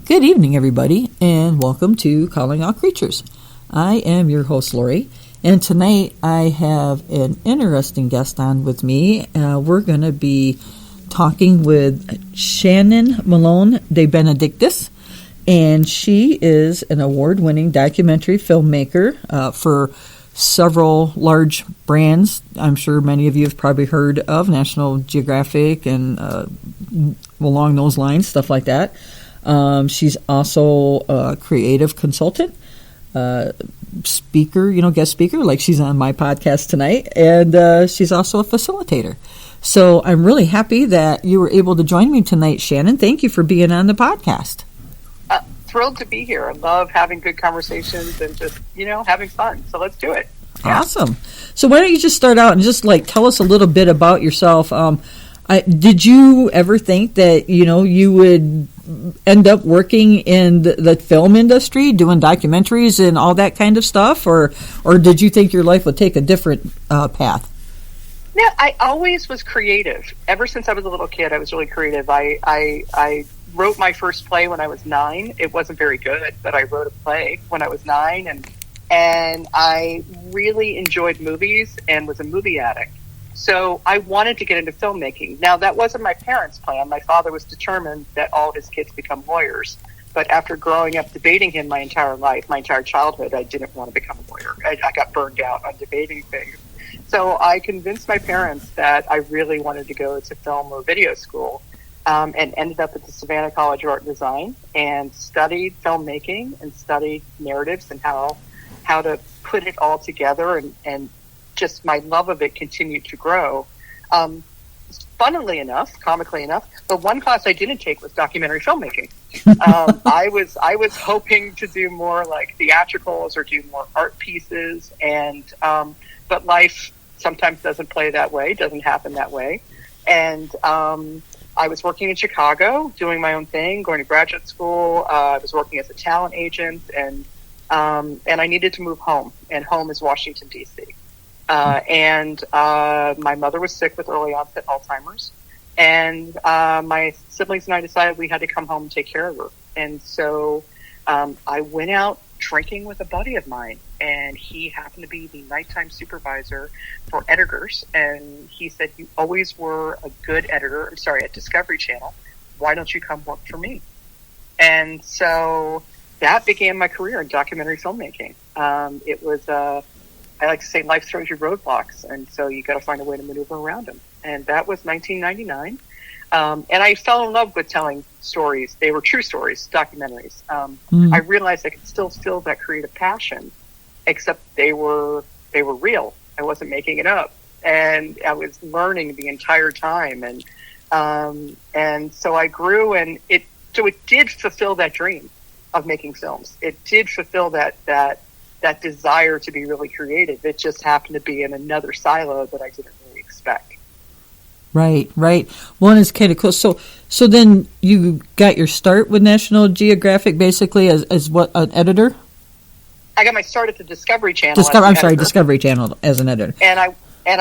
Good evening, everybody, and welcome to Calling All Creatures. I am your host, Lori, and tonight I have an interesting guest on with me. We're going to be talking with Shannon Malone-deBenedictis, and she is an award-winning documentary filmmaker for several large brands. I'm sure many of you have probably heard of National Geographic and along those lines, stuff like that. She's also a creative consultant, speaker, guest speaker, like she's on my podcast tonight, and she's also a facilitator. So I'm really happy that you were able to join me tonight, Shannon. Thank you for being on the podcast. Thrilled to be here. I love having good conversations and just, having fun. So let's do it. Yeah. Awesome. So why don't you just start out and just tell us a little bit about yourself. Did you ever think that, you would end up working in the film industry, doing documentaries and all that kind of stuff? Or did you think your life would take a different path? No, I always was creative. Ever since I was a little kid, I was really creative. I wrote my first play when I was 9. It wasn't very good, but I wrote a play when I was 9, and I really enjoyed movies and was a movie addict. So I wanted to get into filmmaking. Now, that wasn't my parents' plan. My father was determined that all of his kids become lawyers. But after growing up debating him my entire life, my entire childhood, I didn't want to become a lawyer. I got burned out on debating things. So I convinced my parents that I really wanted to go to film or video school, and ended up at the Savannah College of Art and Design and studied filmmaking and studied narratives and how to put it all together, and just my love of it continued to grow. Funnily enough, comically enough, the one class I didn't take was documentary filmmaking. I was hoping to do more like theatricals or do more art pieces, and but life sometimes doesn't play that way, doesn't happen that way. And I was working in Chicago, doing my own thing, going to graduate school. I was working as a talent agent, and I needed to move home, and home is Washington, D.C. And my mother was sick with early onset Alzheimer's, and my siblings and I decided we had to come home and take care of her. And so I went out drinking with a buddy of mine, and he happened to be the nighttime supervisor for editors, and he said, "You always were a good editor, at Discovery Channel. Why don't you come work for me?" And so that began my career in documentary filmmaking. It was I like to say life throws you roadblocks, and so you got to find a way to maneuver around them. And that was 1999. And I fell in love with telling stories. They were true stories, documentaries. I realized I could still feel that creative passion, except they were real. I wasn't making it up, and I was learning the entire time. And so I grew, and it did fulfill that dream of making films. It did fulfill that desire to be really creative. It just happened to be in another silo that I didn't really expect. Right. One is kind of cool. So then you got your start with National Geographic basically as what, an editor? I got my start at the Discovery Channel. Discovery Channel as an editor. And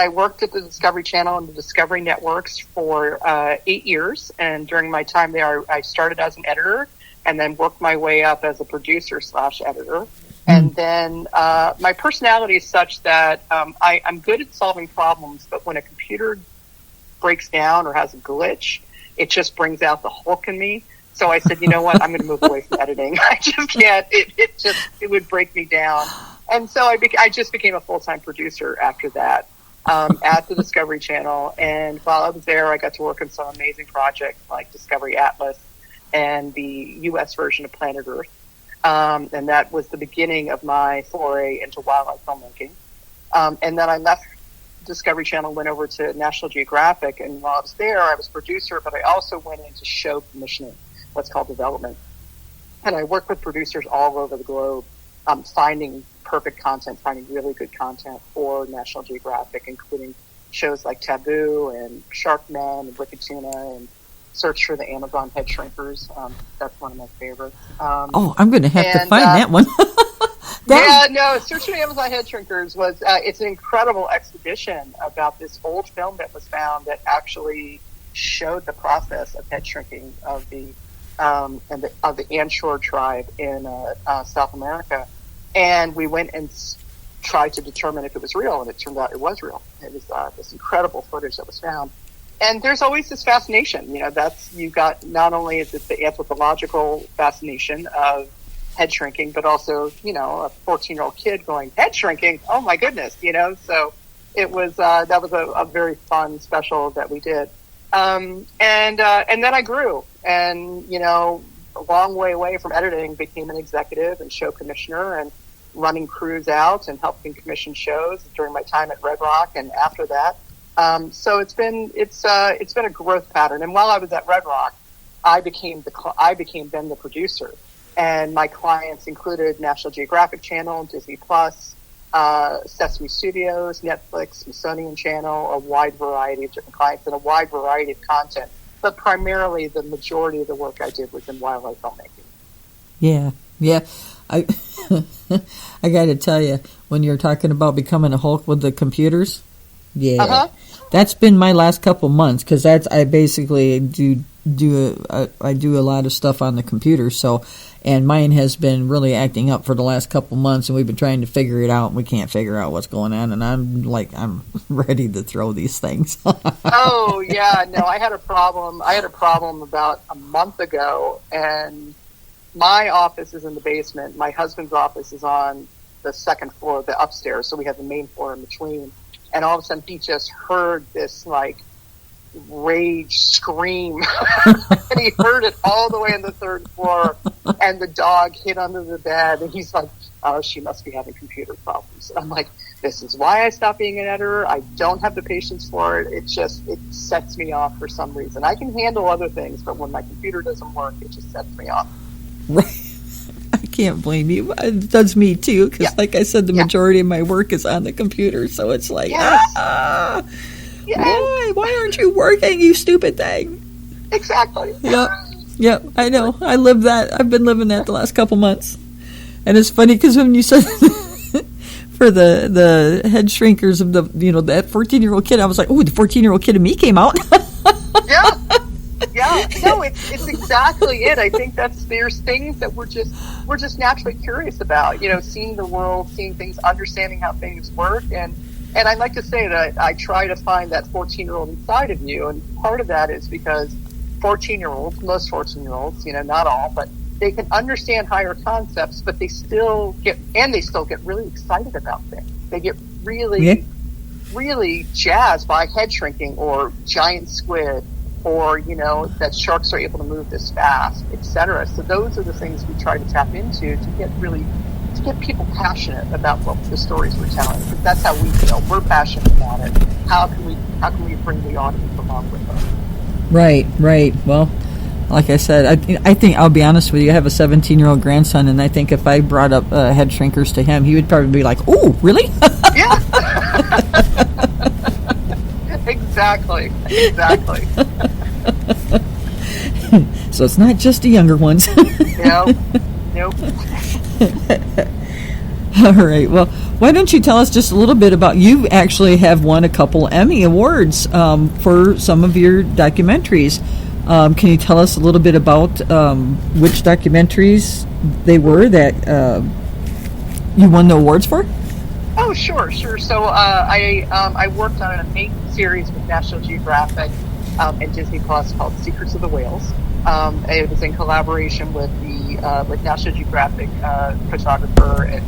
I worked at the Discovery Channel and the Discovery Networks for 8 years. And during my time there, I started as an editor and then worked my way up as a producer/editor. And then my personality is such that I'm good at solving problems, but when a computer breaks down or has a glitch, it just brings out the Hulk in me. So I said, you know what, I'm going to move away from editing. I just can't. It would break me down. And so I just became a full-time producer after that at the Discovery Channel. And while I was there, I got to work on some amazing projects like Discovery Atlas and the U.S. version of Planet Earth. And that was the beginning of my foray into wildlife filmmaking. And then I left Discovery Channel, went over to National Geographic, and while I was there, I was producer, but I also went into show commissioning, what's called development. And I worked with producers all over the globe, finding perfect content, finding really good content for National Geographic, including shows like Taboo and Sharkmen and Wicked Tuna and Search for the Amazon Head Shrinkers. That's one of my favorites. I'm going to have to find that one. Search for the Amazon Head Shrinkers was, it's an incredible expedition about this old film that was found that actually showed the process of head shrinking of the of the Anshore tribe in South America, and we went and tried to determine if it was real, and it turned out it was real. It was this incredible footage that was found. And there's always this fascination, you got, not only is it the anthropological fascination of head shrinking, but also, a 14-year-old kid going, head shrinking, oh my goodness, so it was, that was a very fun special that we did. And then I grew and, a long way away from editing, became an executive and show commissioner and running crews out and helping commission shows during my time at Red Rock and after that. So it's been a growth pattern. And while I was at Red Rock, I became then the producer, and my clients included National Geographic Channel, Disney Plus, Sesame Studios, Netflix, Smithsonian Channel, a wide variety of different clients and a wide variety of content. But primarily, the majority of the work I did was in wildlife filmmaking. Yeah. I got to tell you, when you're talking about becoming a Hulk with the computers, that's been my last couple months, because I basically do a lot of stuff on the computer. So, and mine has been really acting up for the last couple months, and we've been trying to figure it out, and we can't figure out what's going on. And I'm ready to throw these things. Oh yeah, no, I had a problem about a month ago, and my office is in the basement. My husband's office is on the second floor, the upstairs. So we have the main floor in between. And all of a sudden, he just heard this rage scream, and he heard it all the way on the third floor. And the dog hid under the bed, and he's like, "Oh, she must be having computer problems." And I'm like, "This is why I stopped being an editor. I don't have the patience for it. It sets me off for some reason. I can handle other things, but when my computer doesn't work, it just sets me off." Right. I can't blame you. It does me too, because like I said, the majority of my work is on the computer, so it's like, why aren't you working, you stupid thing? Exactly. Yep, I know. I live that. I've been living that the last couple months. And it's funny, because when you said for the head shrinkers of that 14-year-old kid, I was like, oh, the 14-year-old kid in me came out. Yeah, no, it's exactly it. I think there's things that we're just naturally curious about, seeing the world, seeing things, understanding how things work. And I like to say that I try to find that 14-year-old inside of you. And part of that is because most 14-year-olds, not all, but they can understand higher concepts, but they still get really excited about things. They get really jazzed by head shrinking or giant squid, or that sharks are able to move this fast, etc. So those are the things we try to tap into to get people passionate about the stories we're telling, because that's how we feel. We're passionate about it. How can we bring the audience along with us? Right. Well, like I said, I think I'll be honest with you. I have a 17-year-old grandson, and I think if I brought up head shrinkers to him, he would probably be like, "Oh, really?" Yeah. Exactly. So it's not just the younger ones. Nope. All right. Well, why don't you tell us just a little bit about, you actually have won a couple Emmy Awards for some of your documentaries. Can you tell us a little bit about which documentaries they were that you won the awards for? Oh, sure. So I worked on an amazing series with National Geographic and Disney Plus called Secrets of the Whales. It was in collaboration with with National Geographic photographer and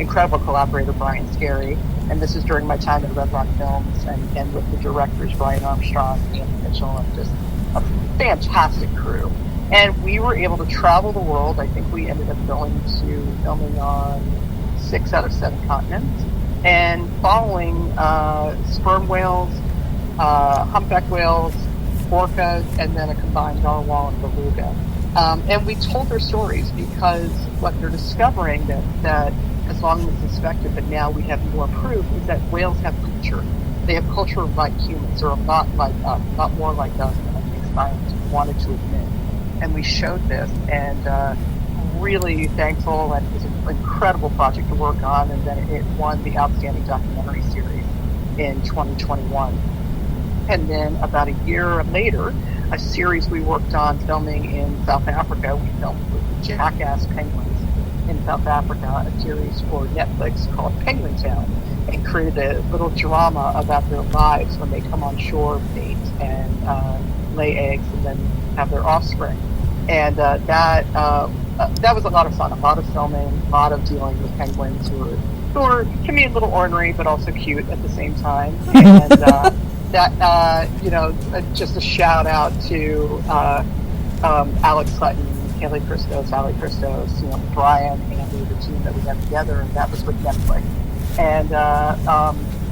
incredible collaborator Brian Scarry. And this is during my time at Red Rock Films, and with the directors Brian Armstrong, Andy Mitchell, and just a fantastic crew. And we were able to travel the world. I think we ended up filming on 6 out of 7 continents, and following sperm whales, humpback whales, orcas, and then a combined narwhal and beluga. And we told their stories, because what they're discovering that as long as it's suspected, but now we have more proof, is that whales have culture. They have culture like humans, or not like us, not more like us than I think science wanted to admit. And we showed this, and really thankful, and it was an incredible project to work on, and then it won the Outstanding Documentary Series in 2021. And then about a year later, a series we worked on filming in South Africa. We filmed with jackass penguins in South Africa, a series for Netflix called Penguin Town, and created a little drama about their lives when they come on shore, mate, and lay eggs and then have their offspring. And that was a lot of fun, a lot of filming, a lot of dealing with penguins who can be a little ornery but also cute at the same time. And just a shout out to Alex Sutton, Haley Christos, Ali Christos, Brian, Andy, the team that we got together, and that was with Netflix. And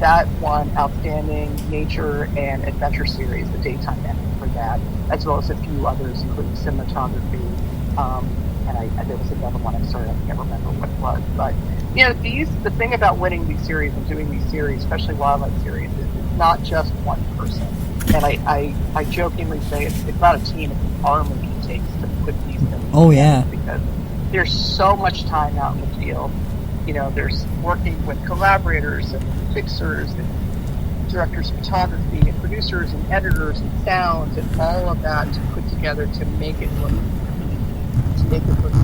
that won Outstanding Nature and Adventure Series, the daytime Emmy for that, as well as a few others, including cinematography. And there was another one, I'm sorry, I can't remember what it was. But, the thing about winning these series and doing these series, especially wildlife series, is it's not just one person. And I jokingly say it's not a team, it's an army it takes to put these things together, because there's so much time out in the field. There's working with collaborators and fixers and directors of photography and producers and editors and sounds and all of that to put together to make it look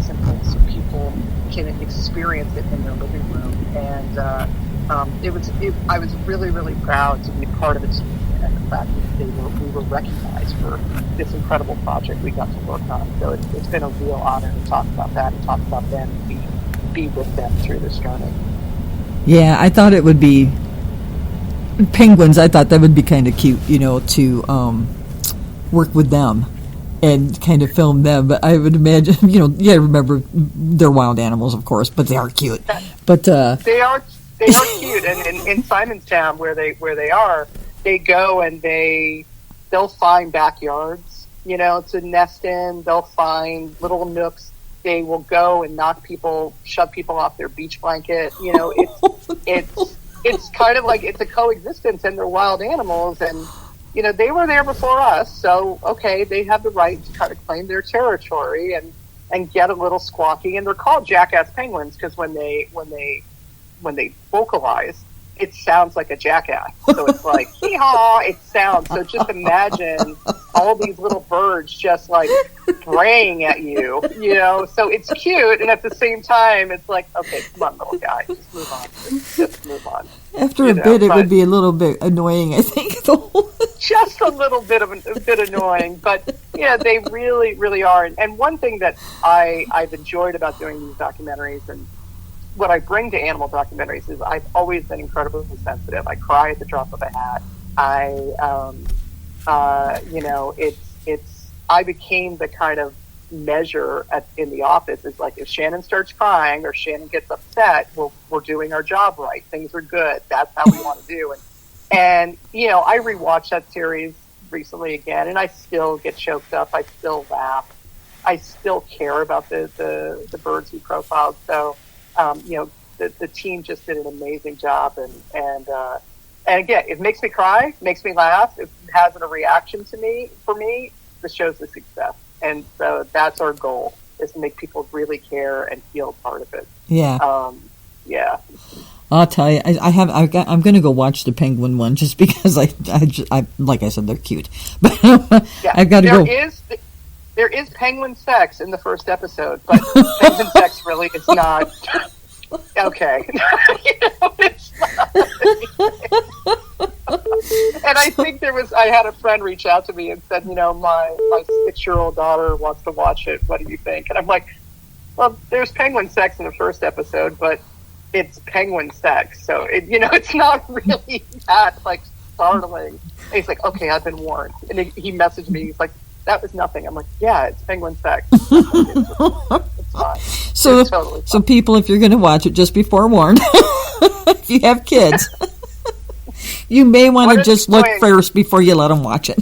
simple so people can experience it in their living room. And I was really, really proud to be a part of the team, and the fact that we were recognized for this incredible project we got to work on. So it's been a real honor to talk about that and talk about them and be with them through this journey. Yeah, I thought it would be penguins. I thought that would be kind of cute, to work with them and kind of film them. But I would imagine, remember they're wild animals, of course, but they are cute. But they are cute. And in Simonstown, where they are, they go and they'll find backyards, to nest in. They'll find little nooks. They will go and shove people off their beach blanket. It's kind of like it's a coexistence, and they're wild animals, and they were there before us, so okay, they have the right to kind of claim their territory and get a little squawky. And they're called jackass penguins because when they vocalize, it sounds like a jackass. So it's like hee-haw, it sounds. So just imagine all these little birds just like braying at you, So it's cute, and at the same time, it's like, okay, come on, little guy, just move on. Just move on. After a bit, it would be a little bit annoying, I think. Just a little bit annoying, but they really, really are. And one thing that I've enjoyed about doing these documentaries, and what I bring to animal documentaries, is I've always been incredibly sensitive. I cry at the drop of a hat. I became the kind of measure in the office is like, if Shannon starts crying or Shannon gets upset, we're doing our job right. Things are good. That's how we want to do. And I rewatched that series recently again, and I still get choked up. I still laugh. I still care about the birds we profiled. So, the team just did an amazing job, and again, it makes me cry, makes me laugh. It has a reaction for me, the show's a success. And so that's our goal, is to make people really care and feel part of it. Yeah. Yeah. I'll tell you, I'm going to go watch the penguin one just because I like I said, they're cute. But I've got to go. There is penguin sex in the first episode, but penguin sex really is not okay. It's not. And I think I had a friend reach out to me and said, my 6-year-old daughter wants to watch it. What do you think? And I'm like, well, there's penguin sex in the first episode, but it's penguin sex, so it's not really that startling. And he's like, okay, I've been warned. And he messaged me. He's like, that was nothing. I'm like, yeah, it's penguin sex. It's fine. So, it's totally fine. So people, if you're going to watch it, just be forewarned. If you have kids, you may want to just look first before you let them watch it.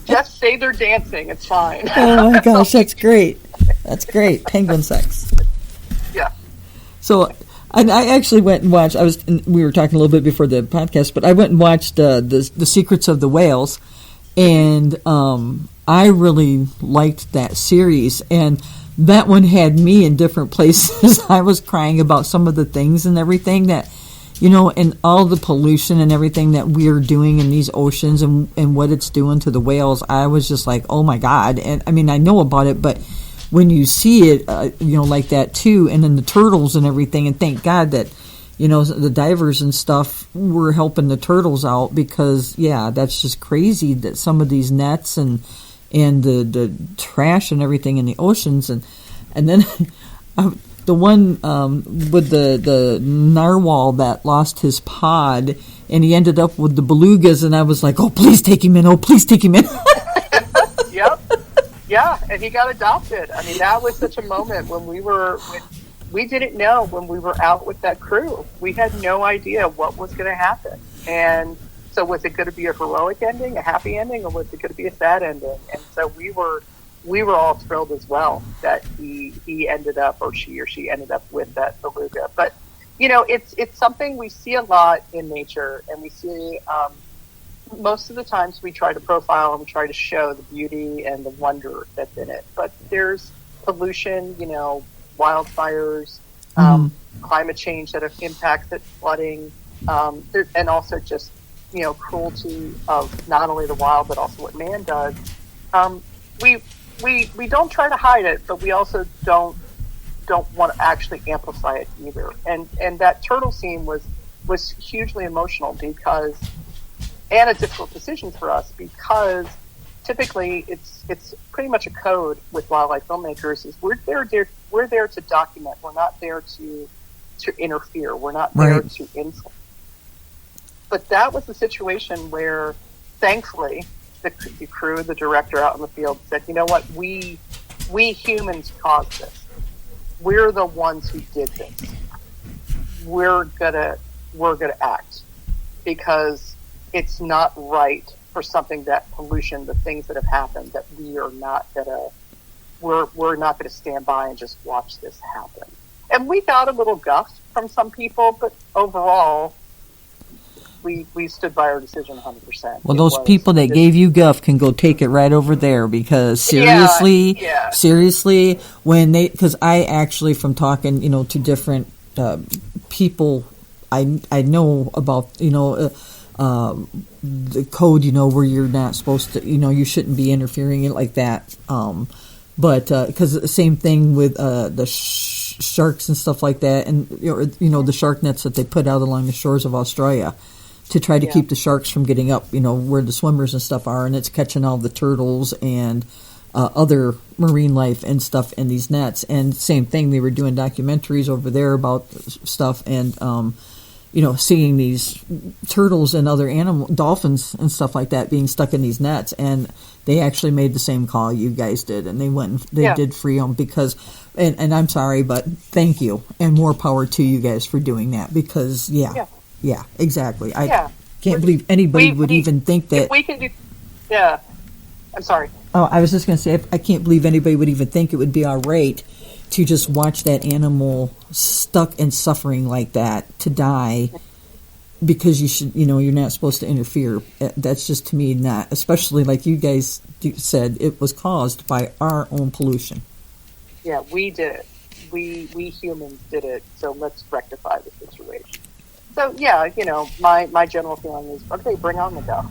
Just say they're dancing. It's fine. Oh my gosh, that's great. That's great. Penguin sex. Yeah. So, and I actually went and watched. We were talking a little bit before the podcast, but I went and watched the Secrets of the Whales, and I really liked that series. And that one had me in different places. I was crying about some of the things and everything that, and all the pollution and everything that we're doing in these oceans and what it's doing to the whales, I was just like, oh my God. And I mean, I know about it, but when you see it, like that too, and then the turtles and everything, and thank God that, the divers and stuff were helping the turtles out, because, yeah, that's just crazy that some of these nets and the trash and everything in the oceans. And then the one with the narwhal that lost his pod, and he ended up with the belugas, and I was like, oh, please take him in. Oh, please take him in. Yep. Yeah, and he got adopted. I mean, that was such a moment when we didn't know when we were out with that crew. We had no idea what was going to happen. And so was it going to be a heroic ending, a happy ending, or was it going to be a sad ending? And so we were all thrilled as well that he ended up, or she ended up with that beluga. But, it's something we see a lot in nature, and we see most of the times we try to profile and we try to show the beauty and the wonder that's in it. But there's pollution, wildfires, climate change that impacts it, flooding, and also just, cruelty of not only the wild but also what man does. We don't try to hide it, but we also don't want to actually amplify it either. And that turtle scene was hugely emotional because, and a difficult decision for us, because typically it's pretty much a code with wildlife filmmakers is we're there to document. We're not there to interfere. We're not there to influence. But that was the situation where, thankfully, the crew, the director out in the field said, you know what, we humans caused this. We're the ones who did this. We're gonna act, because it's not right for something that pollution, the things that have happened, that we're not gonna stand by and just watch this happen. And we got a little guff from some people, but overall, we stood by our decision 100%. Well, those people that gave you guff can go take it right over there, because seriously, because I actually, from talking, to different people, I know about, the code, where you're not supposed to, you shouldn't be interfering in it like that. But because the same thing with the sharks and stuff like that, and the shark nets that they put out along the shores of Australia to try to keep the sharks from getting up, where the swimmers and stuff are, and it's catching all the turtles and other marine life and stuff in these nets. And same thing, they were doing documentaries over there about stuff, and seeing these turtles and other dolphins and stuff like that being stuck in these nets. And they actually made the same call you guys did, and they went and they did free them, because, and I'm sorry, but thank you, and more power to you guys for doing that, because yeah, exactly. I can't believe anybody would even think that. If we can do, I'm sorry. Oh, I was just going to say, I can't believe anybody would even think it would be all right to just watch that animal stuck and suffering like that, to die, because you're not supposed to interfere. That's just, to me, not, especially like you guys said, it was caused by our own pollution. Yeah, we did it. We humans did it, so let's rectify the situation. So, my general feeling is, okay, bring on the guff.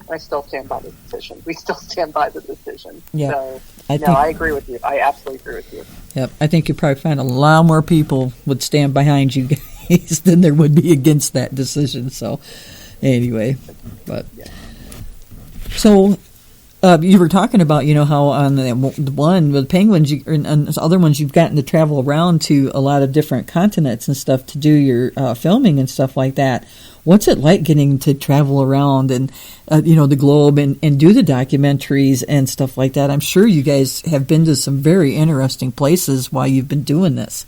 I still stand by the decision. We still stand by the decision. Yeah. So, I agree with you. I absolutely agree with you. Yep. I think you probably find a lot more people would stand behind you guys than there would be against that decision. So, anyway. But so, you were talking about, how on the one with penguins and other ones, you've gotten to travel around to a lot of different continents and stuff to do your filming and stuff like that. What's it like getting to travel around and, the globe and do the documentaries and stuff like that? I'm sure you guys have been to some very interesting places while you've been doing this.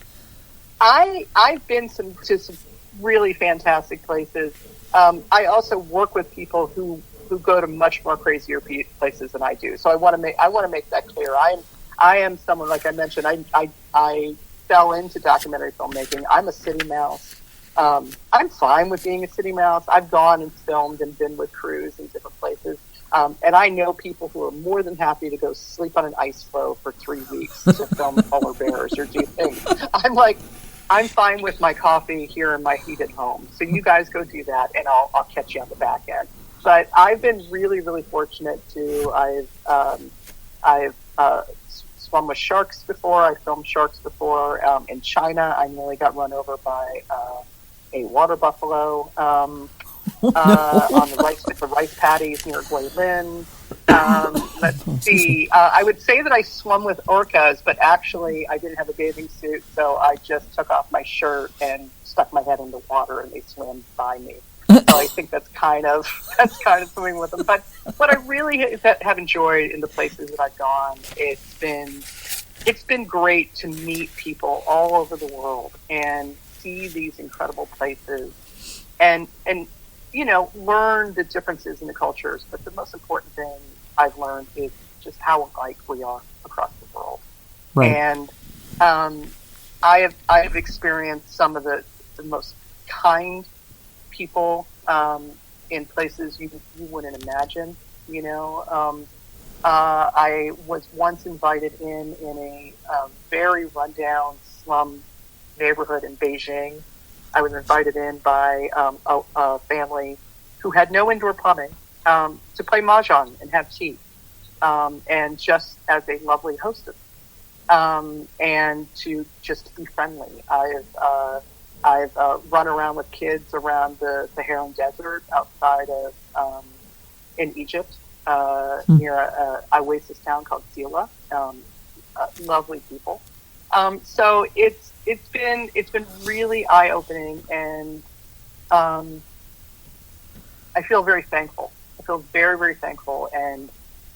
I've been to some really fantastic places. I also work with people who go to much more crazier places than I do. So I want to make that clear. I am someone, like I mentioned, I fell into documentary filmmaking. I'm a city mouse. I'm fine with being a city mouse. I've gone and filmed and been with crews in different places. And I know people who are more than happy to go sleep on an ice floe for 3 weeks to film polar bears or do things. I'm like, I'm fine with my coffee here in my heated home. So you guys go do that, and I'll catch you on the back end. But I've been really, really fortunate to. I've swum with sharks before. I filmed sharks before. In China, I nearly got run over by a water buffalo on the rice paddies near Guilin. Let's see. I would say that I swum with orcas, but actually I didn't have a bathing suit, so I just took off my shirt and stuck my head in the water, and they swam by me. So I think that's kind of swimming with them. But what I really have enjoyed in the places that I've gone, it's been great to meet people all over the world and see these incredible places, and learn the differences in the cultures. But the most important thing I've learned is just how alike we are across the world. Right. And I have experienced some of the most kind people in places you wouldn't imagine. I was once invited in a very rundown slum neighborhood in Beijing. I was invited in by a family who had no indoor plumbing to play mahjong and have tea, and just as a lovely hostess, and to just be friendly. I've run around with kids around the Sahara Desert outside of in Egypt near a oasis town called Sila. Lovely people. So it's been really eye-opening, and I feel very thankful. I feel very, very thankful, and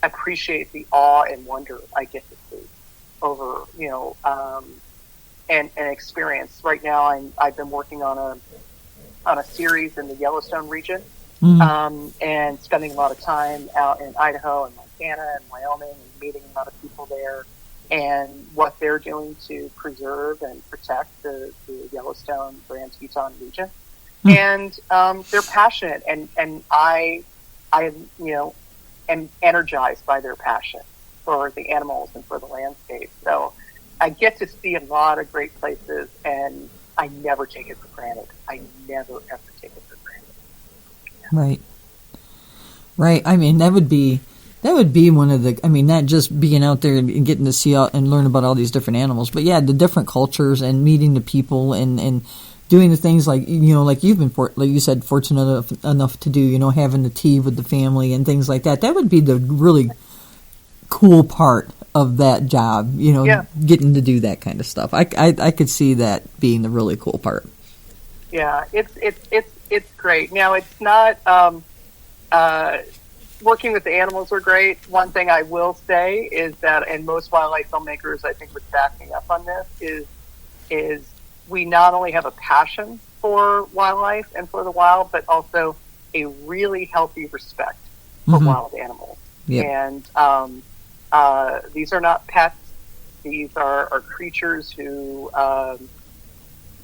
appreciate the awe and wonder I get to see over, and experience. Right now, I've been working on a series in the Yellowstone region, and spending a lot of time out in Idaho and Montana and Wyoming, and meeting a lot of people there, and what they're doing to preserve and protect the Yellowstone Grand Teton region. And they're passionate, and I am energized by their passion for the animals and for the landscape. So I get to see a lot of great places, and I never take it for granted. I never, ever take it for granted. Yeah. Right. I mean, that would be one of the, not just being out there and getting to see out and learn about all these different animals, but yeah, the different cultures and meeting the people and doing the things like you've been, like you said, fortunate enough to do, having the tea with the family and things like that. That would be the really cool part of that job, getting to do that kind of stuff. I could see that being the really cool part. Yeah, it's great. Now, it's not working with the animals are great. One thing I will say is that, and most wildlife filmmakers I think would back me up on this, is we not only have a passion for wildlife and for the wild, but also a really healthy respect for wild animals. Yep. And these are not pets. These are creatures who,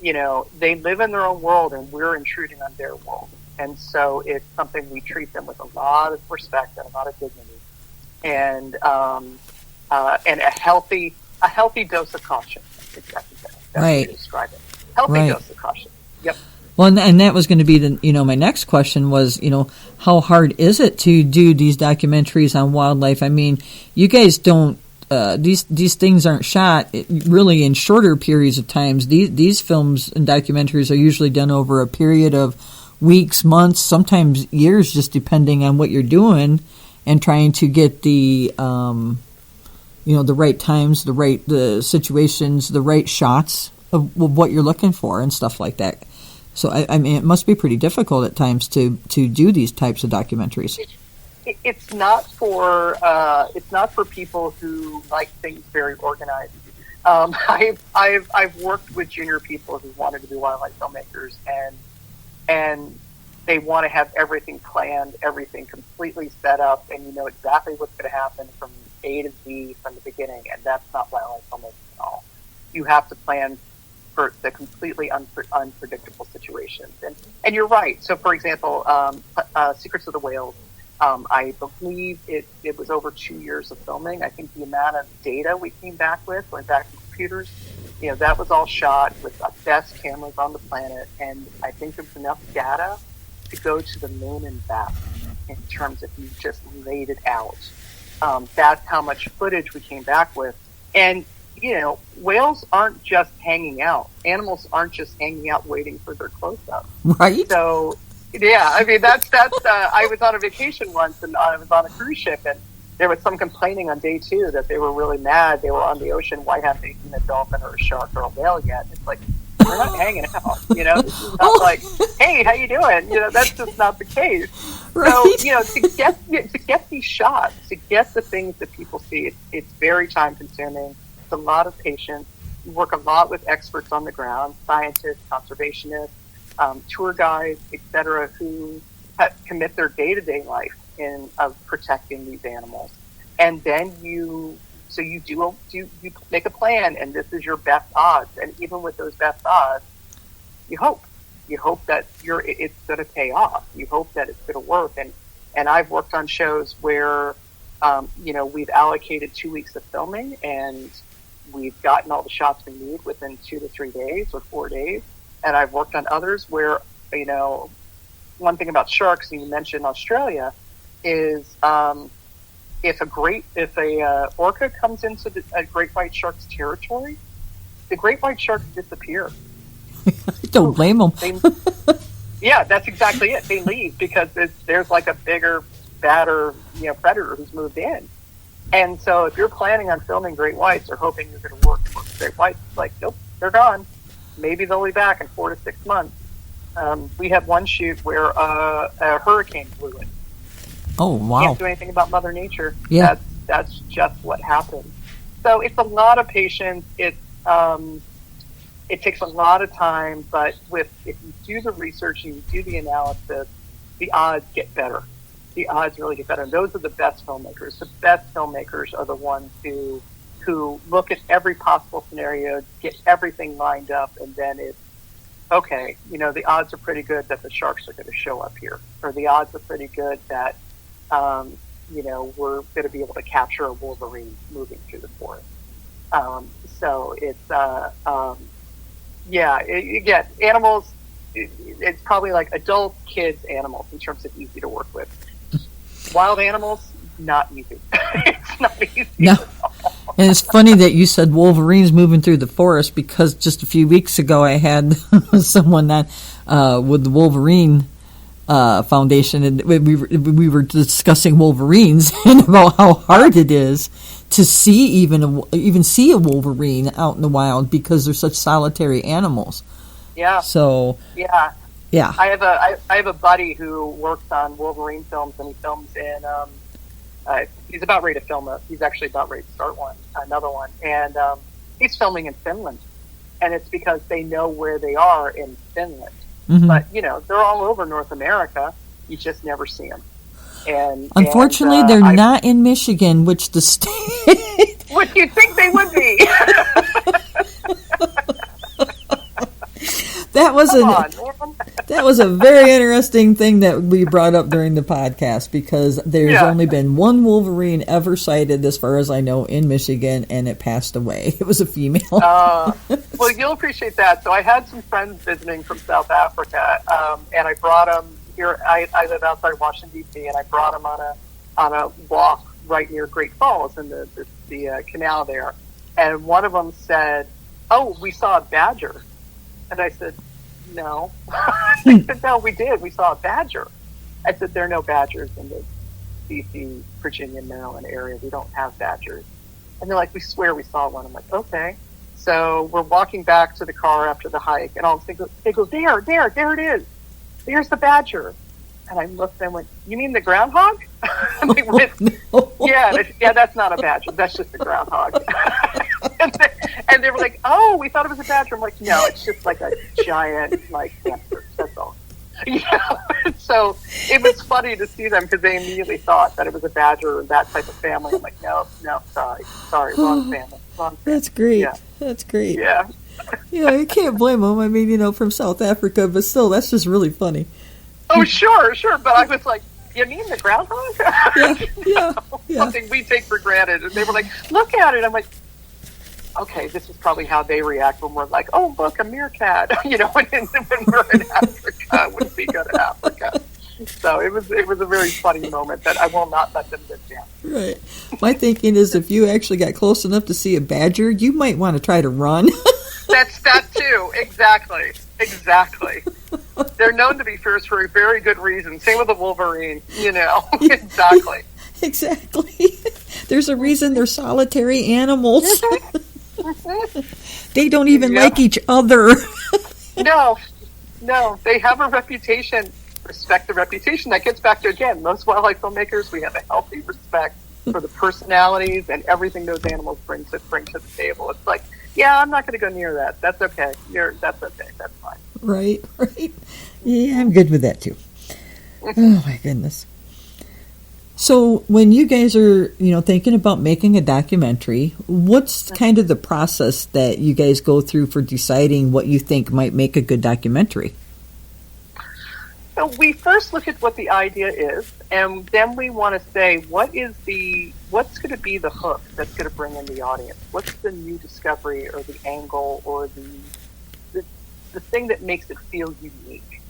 they live in their own world, and we're intruding on their world. And so it's something we treat them with a lot of respect and a lot of dignity, and a healthy dose of caution. Exactly. That's right. To describe it. Healthy dose of caution. Yep. Well, and that was going to be my next question was, how hard is it to do these documentaries on wildlife? I mean, you guys don't, these things aren't shot really in shorter periods of times. These films and documentaries are usually done over a period of weeks, months, sometimes years, just depending on what you're doing, and trying to get the, the right times, the situations, the right shots of what you're looking for and stuff like that. So I mean, it must be pretty difficult at times to do these types of documentaries. It's not for people who like things very organized. I've worked with junior people who wanted to be wildlife filmmakers, and they want to have everything planned, everything completely set up, and you know exactly what's going to happen from A to Z from the beginning, and that's not wildlife filmmaking at all. You have to plan for the completely unpredictable situations. And you're right. So, for example, Secrets of the Whales, I believe it was over 2 years of filming. I think the amount of data we came back with, went back to computers, that was all shot with the best cameras on the planet, and I think there was enough data to go to the moon and back in terms of you just laid it out. That's how much footage we came back with. And, whales aren't just hanging out. Animals aren't just hanging out waiting for their close-up. Right. So, yeah, I mean, that's I was on a vacation once, and I was on a cruise ship, and there was some complaining on day 2 that they were really mad. They were on the ocean. Why haven't they seen a dolphin or a shark or a whale yet? It's like, we're not hanging out. This is not like, hey, how you doing? That's just not the case. Right. So, to get these shots, to get the things that people see, it's very time consuming. It's a lot of patience. You work a lot with experts on the ground, scientists, conservationists, tour guides, etc., who commit their day-to-day life of protecting these animals. And then you make a plan, and this is your best odds. And even with those best odds, you hope that it's going to pay off. You hope that it's going to work. And I've worked on shows where, we've allocated 2 weeks of filming, and we've gotten all the shots we need within 2 to 3 days or 4 days. And I've worked on others where, one thing about sharks, and you mentioned Australia, is if a orca comes into a great white shark's territory, the great white sharks disappear. Don't blame them. Yeah, that's exactly it. They leave because there's like a bigger, badder, predator who's moved in. And so if you're planning on filming great whites or hoping you're going to work with great whites, it's like, nope, they're gone. Maybe they'll be back in 4 to 6 months. We had one shoot where a hurricane blew in. Oh, wow. Can't do anything about Mother Nature. Yeah. That's just what happened. So it's a lot of patience. It takes a lot of time, but if you do the research and you do the analysis, the odds get better. The odds really get better. And those are the best filmmakers. The best filmmakers are the ones who look at every possible scenario, get everything lined up, and then it's, okay, the odds are pretty good that the sharks are going to show up here, or the odds are pretty good that, we're going to be able to capture a wolverine moving through the forest. So it's, again, animals, it's probably like adult, kids, animals in terms of easy to work with. Wild animals, not easy. It's not easy. No. And it's funny that you said wolverines moving through the forest, because just a few weeks ago I had someone that with the Wolverine Foundation, and we were discussing wolverines and about how hard it is to see even see a wolverine out in the wild because they're such solitary animals. Yeah. So yeah. Yeah. I have a buddy who works on Wolverine films, and he films in. He's about ready to film he's actually about ready to start another one, and he's filming in Finland, and it's because they know where they are in Finland. Mm-hmm. But they're all over North America. You just never see them. And unfortunately, they're not in Michigan, which the state. Which you'd think they would be. That was a very interesting thing that we brought up during the podcast, because there's only been one Wolverine ever sighted, as far as I know, in Michigan, and it passed away. It was a female. Well, you'll appreciate that. So I had some friends visiting from South Africa, and I brought them here. I live outside Washington, D.C., and I brought them on a walk right near Great Falls in the canal there. And one of them said, "Oh, we saw a badger." And I said, "No." They said, "No, we did. We saw a badger." I said, "There are no badgers in the D.C., Virginia, Maryland area. We don't have badgers." And they're like, "We swear we saw one." I'm like, "Okay." So we're walking back to the car after the hike, and all of a sudden they go, there it is. There's the badger." And I looked and went, "You mean the groundhog?" And they went, "No." Yeah, that's not a badger. That's just a groundhog." And they were like, "Oh, we thought it was a badger." I'm like, "No, it's just like a giant, hamster. That's all." So it was funny to see them, because they immediately thought that it was a badger or that type of family. I'm like, no, sorry, wrong family. That's great. Yeah. That's great. Yeah. You can't blame them. I mean, from South Africa, but still, that's just really funny. Oh, sure. But I was like, "You mean the groundhog?" Yeah. Something we take for granted. And they were like, "Look at it." I'm like, okay, this is probably how they react when we're like, oh, look, a meerkat, when we're in Africa, when we go to Africa. So it was a very funny moment that I will not let them live down. Right. My thinking is if you actually got close enough to see a badger, you might want to try to run. That's that too. Exactly. They're known to be fierce for a very good reason. Same with the wolverine, Exactly. Exactly. There's a reason they're solitary animals. They don't even like each other. No. They have a reputation. Respect the reputation. That gets back to, again, most wildlife filmmakers, we have a healthy respect for the personalities and everything those animals bring to the table. It's like, yeah, I'm not going to go near that. That's okay. That's okay. That's fine. Right. Yeah, I'm good with that too. Oh my goodness. So when you guys are, thinking about making a documentary, what's kind of the process that you guys go through for deciding what you think might make a good documentary? So we first look at what the idea is, and then we want to say, what's going to be the hook that's going to bring in the audience? What's the new discovery or the angle or the thing that makes it feel unique?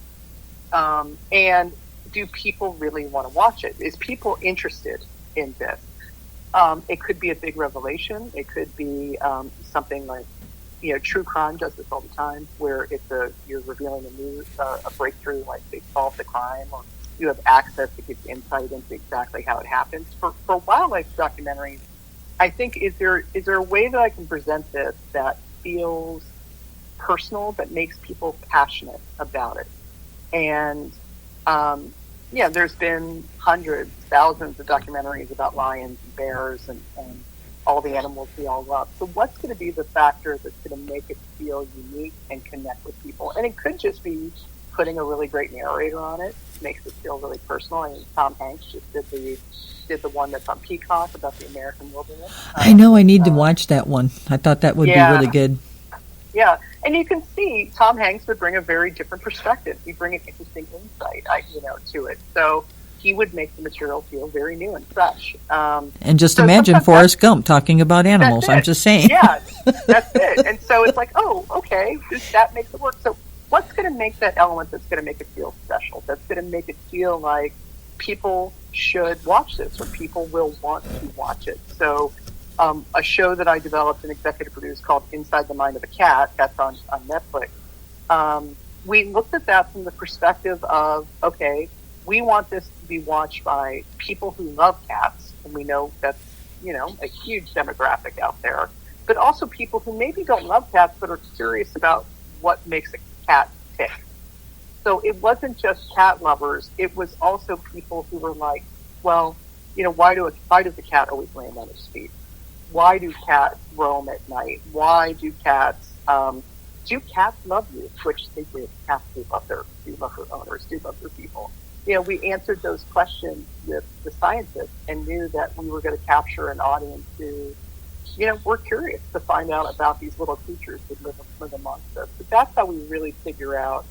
And do people really want to watch it? Is people interested in this? It could be a big revelation. It could be something like, true crime does this all the time, where you're revealing a breakthrough, like they solved the crime, or you have access to give insight into exactly how it happens. For wildlife documentaries, I think, is there a way that I can present this that feels personal, that makes people passionate about it? And there's been hundreds, thousands of documentaries about lions and bears and all the animals we all love. So what's going to be the factor that's going to make it feel unique and connect with people? And it could just be putting a really great narrator on it. Makes it feel really personal. I mean, Tom Hanks just did the one that's on Peacock about the American wilderness. I know. I need to watch that one. I thought that would be really good. Yeah, and you can see Tom Hanks would bring a very different perspective. He'd bring an interesting insight, to it. So he would make the material feel very new and fresh. And just imagine Forrest Gump talking about animals. I'm just saying. Yeah, that's it. And so it's like, oh, okay, that makes it work. So what's going to make that element that's going to make it feel special? That's going to make it feel like people should watch this, or people will want to watch it. So a show that I developed and executive produced called Inside the Mind of a Cat, that's on Netflix. We looked at that from the perspective of, okay, we want this to be watched by people who love cats, and we know that's, a huge demographic out there, but also people who maybe don't love cats but are curious about what makes a cat tick. So it wasn't just cat lovers, it was also people who were like, well, why does the cat always land on its feet? Why do cats roam at night? Why do cats love you? Which they do. Cats do love their owners, do love their people. We answered those questions with the scientists and knew that we were going to capture an audience who, were curious to find out about these little creatures that live amongst us. But that's how we really figure out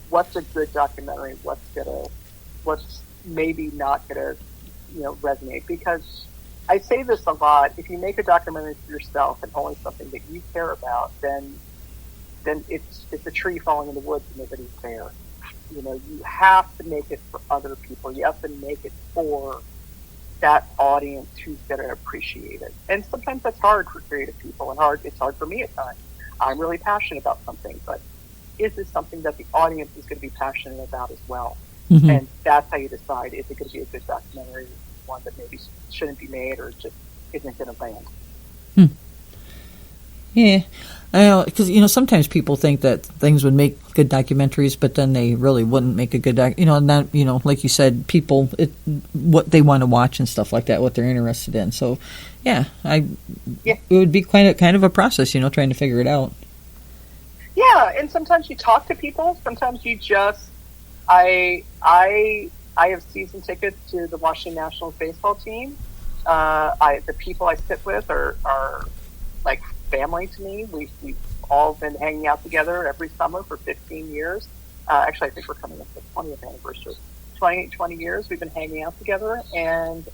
what's a good documentary, what's maybe not going to, resonate. Because I say this a lot: if you make a documentary for yourself and only something that you care about, then it's a tree falling in the woods and nobody's there. You have to make it for other people. You have to make it for that audience who's going to appreciate it. And sometimes that's hard for creative people, and it's hard for me at times. I'm really passionate about something, but is this something that the audience is going to be passionate about as well? Mm-hmm. And that's how you decide, is it going to be a good documentary, one that maybe shouldn't be made or just isn't going to land. Yeah, I know, because sometimes people think that things would make good documentaries, but then they really wouldn't make a good like you said, people what they want to watch and stuff like that, what they're interested in. So, it would be kind of a process, trying to figure it out. Yeah, and sometimes you talk to people. Sometimes you just I have season tickets to the Washington Nationals baseball team. The people I sit with are like family to me. We've all been hanging out together every summer for 15 years. Actually, I think we're coming up to the 20th anniversary. 20 years we've been hanging out together, and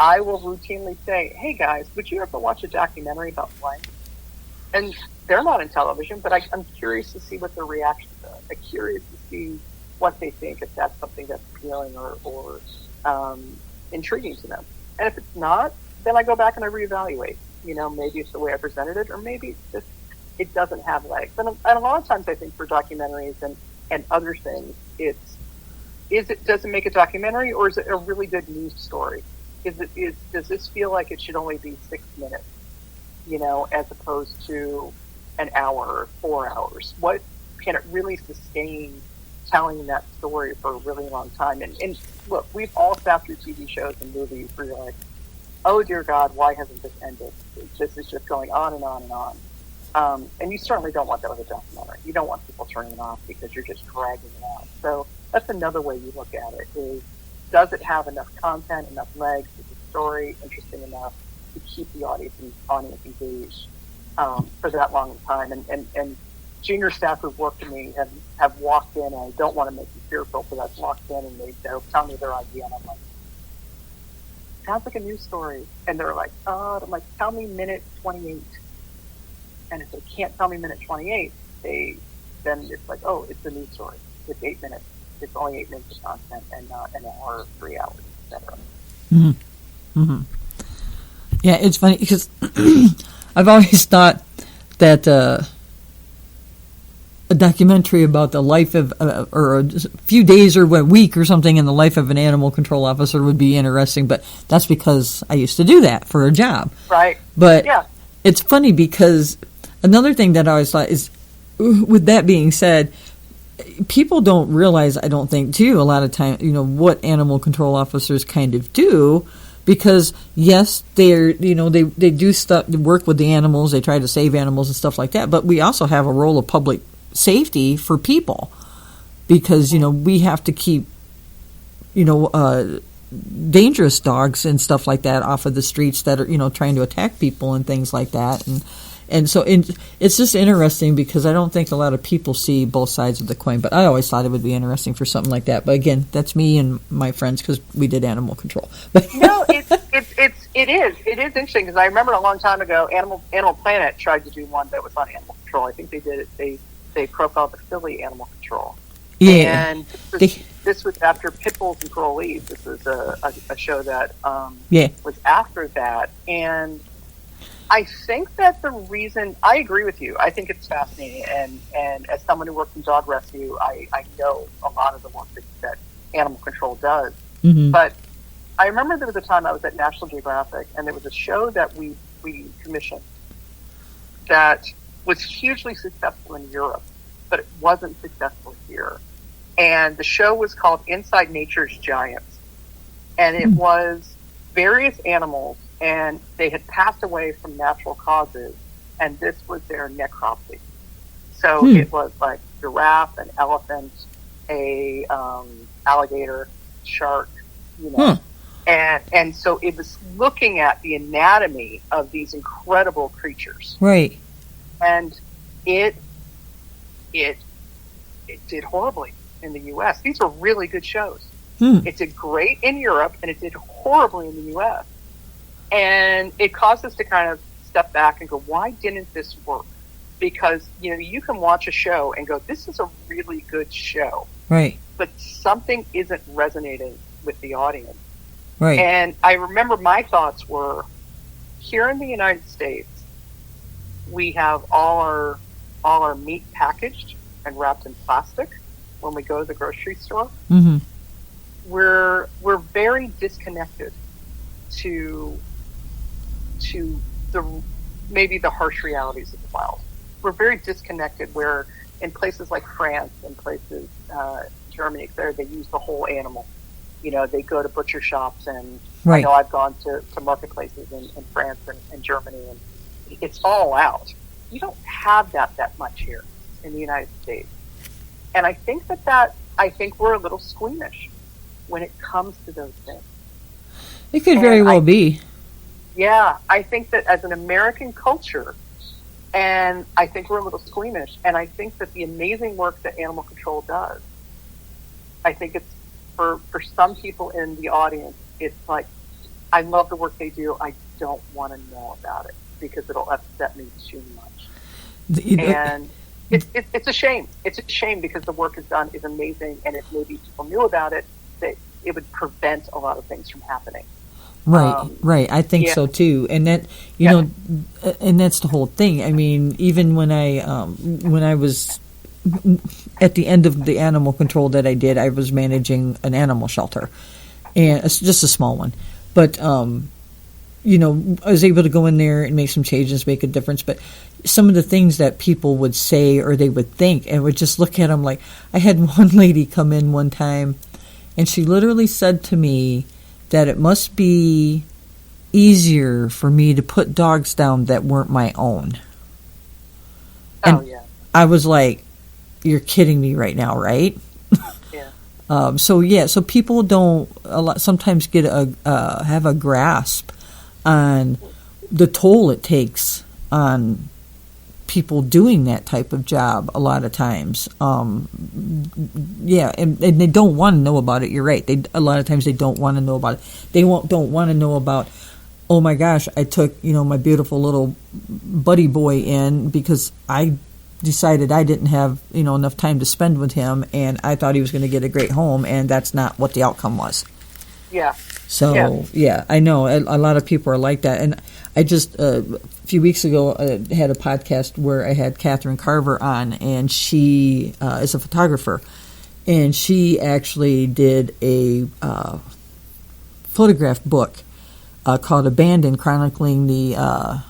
I will routinely say, hey guys, would you ever watch a documentary about blank? and they're not in television, but I'm curious to see what their reactions are. I'm curious to see what they think, if that's something that's appealing or intriguing to them. And if it's not, then I go back and I reevaluate. Maybe it's the way I presented it, or maybe it's just, it doesn't have legs. And a lot of times I think for documentaries and other things, does it make a documentary, or is it a really good news story? Does this feel like it should only be 6 minutes, as opposed to an hour or 4 hours? What can it really sustain telling that story for a really long time? And look, we've all sat through TV shows and movies where you're like, oh dear God, why hasn't this ended? This is just going on and on and on. And you certainly don't want that with a documentary. You don't want people turning it off because you're just dragging it out. So that's another way you look at it, is, does it have enough content, enough legs? Is the story interesting enough to keep the audience engaged for that long of time? And junior staff who've worked with me have walked in, and I don't want to make them fearful, but I've walked in and they'll tell me their idea, and I'm like, sounds like a news story. And they're like, I'm like, tell me minute 28. And if they can't tell me minute 28, then it's like, oh, it's a news story. It's 8 minutes. It's only 8 minutes of content and not an hour or 3 hours, etc. Mm-hmm. Mm-hmm. Yeah, it's funny because I've always thought that a documentary about the life of, or a few days or a week or something in the life of an animal control officer would be interesting, but that's because I used to do that for a job. Right. But it's funny because another thing that I always thought is, with that being said, people don't realize, I don't think, too, a lot of time, what animal control officers kind of do, because yes, they do stuff, work with the animals, they try to save animals and stuff like that, but we also have a role of public safety for people, because we have to keep dangerous dogs and stuff like that off of the streets that are trying to attack people and things like that, and so it's just interesting because I don't think a lot of people see both sides of the coin, but I always thought it would be interesting for something like that. But again, that's me and my friends because we did animal control. No, it is interesting because I remember a long time ago, Animal Planet tried to do one that was on animal control. I think they did it. They profiled the Philly animal control. Yeah, and this was after Pit Bulls and Parolees. This was a show that was after that, and I think that the reason, I agree with you. I think it's fascinating, and as someone who works in dog rescue, I know a lot of the work that animal control does. Mm-hmm. But I remember there was a time I was at National Geographic, and there was a show that we commissioned that was hugely successful in Europe, but it wasn't successful here. And the show was called Inside Nature's Giants. And it was various animals, and they had passed away from natural causes, and this was their necropsy. So it was like giraffe, an elephant, a alligator, shark, and so it was looking at the anatomy of these incredible creatures. Right. And it did horribly in the U.S. These were really good shows. It did great in Europe, and it did horribly in the U.S. And it caused us to kind of step back and go, why didn't this work? Because, you can watch a show and go, this is a really good show. Right. But something isn't resonating with the audience. Right. And I remember my thoughts were, here in the United States, we have all our meat packaged and wrapped in plastic when we go to the grocery store. Mm-hmm. We're very disconnected to maybe the harsh realities of the wild. We're very disconnected, where in places like France and places Germany, etc., they use the whole animal. They go to butcher shops, and I know I've gone to marketplaces in France and Germany, and it's all out. You don't have that much here in the United States. And I think I think we're a little squeamish when it comes to those things. It could very well be. Yeah, I think that as an American culture, and I think we're a little squeamish, and I think that the amazing work that animal control does, I think it's, for some people in the audience, it's like, I love the work they do, I don't want to know about it because it'll upset me too much. And it's a shame. It's a shame because the work is done is amazing, and if maybe people knew about it, that it would prevent a lot of things from happening. Right. I think so too, and that know, and that's the whole thing. I mean, even when I was at the end of the animal control that I did, I was managing an animal shelter, and it's just a small one, but I was able to go in there and make some changes, make a difference. But some of the things that people would say or they would think, and would just look at them like, I had one lady come in one time, and she literally said to me that it must be easier for me to put dogs down that weren't my own. And I was like, you're kidding me right now, right? Yeah. So people don't sometimes get have a grasp on the toll it takes on people doing that type of job a lot of times. And they don't want to know about it. You're right. A lot of times they don't want to know about it. They don't want to know about, oh my gosh, I took, my beautiful little buddy boy in because I decided I didn't have, enough time to spend with him, and I thought he was going to get a great home, and that's not what the outcome was. Yeah. So, I know a lot of people are like that. And I just, a few weeks ago, had a podcast where I had Catherine Carver on, and she is a photographer. And she actually did a photograph book called Abandoned, chronicling the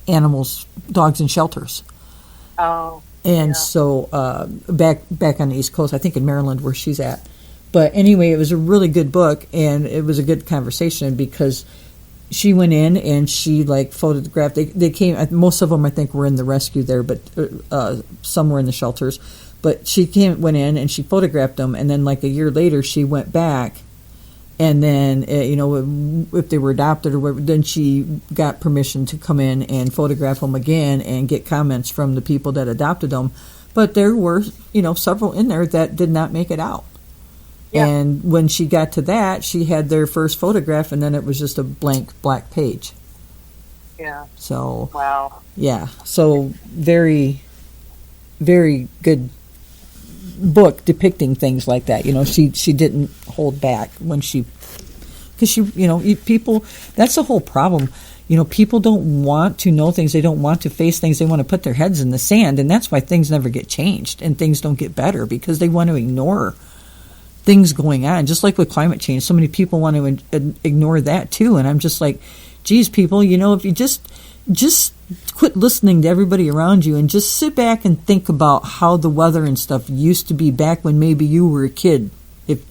animals, dogs in shelters. Oh. And so back on the East Coast, I think in Maryland where she's at. But anyway, it was a really good book, and it was a good conversation because she went in and she photographed. They came. Most of them, I think, were in the rescue there, but some were in the shelters. But she went in and she photographed them, and then a year later, she went back, and then if they were adopted or whatever, then she got permission to come in and photograph them again and get comments from the people that adopted them. But there were several in there that did not make it out. Yeah. And when she got to that, she had their first photograph, and then it was just a blank black page. Yeah. So. Wow. Yeah. So very, very good book depicting things like that. She didn't hold back when because people. That's the whole problem. People don't want to know things. They don't want to face things. They want to put their heads in the sand, and that's why things never get changed and things don't get better because they want to ignore things going on, just like with climate change. So many people want to ignore that too, and I'm just like, geez, people, if you just quit listening to everybody around you and just sit back and think about how the weather and stuff used to be back when maybe you were a kid. If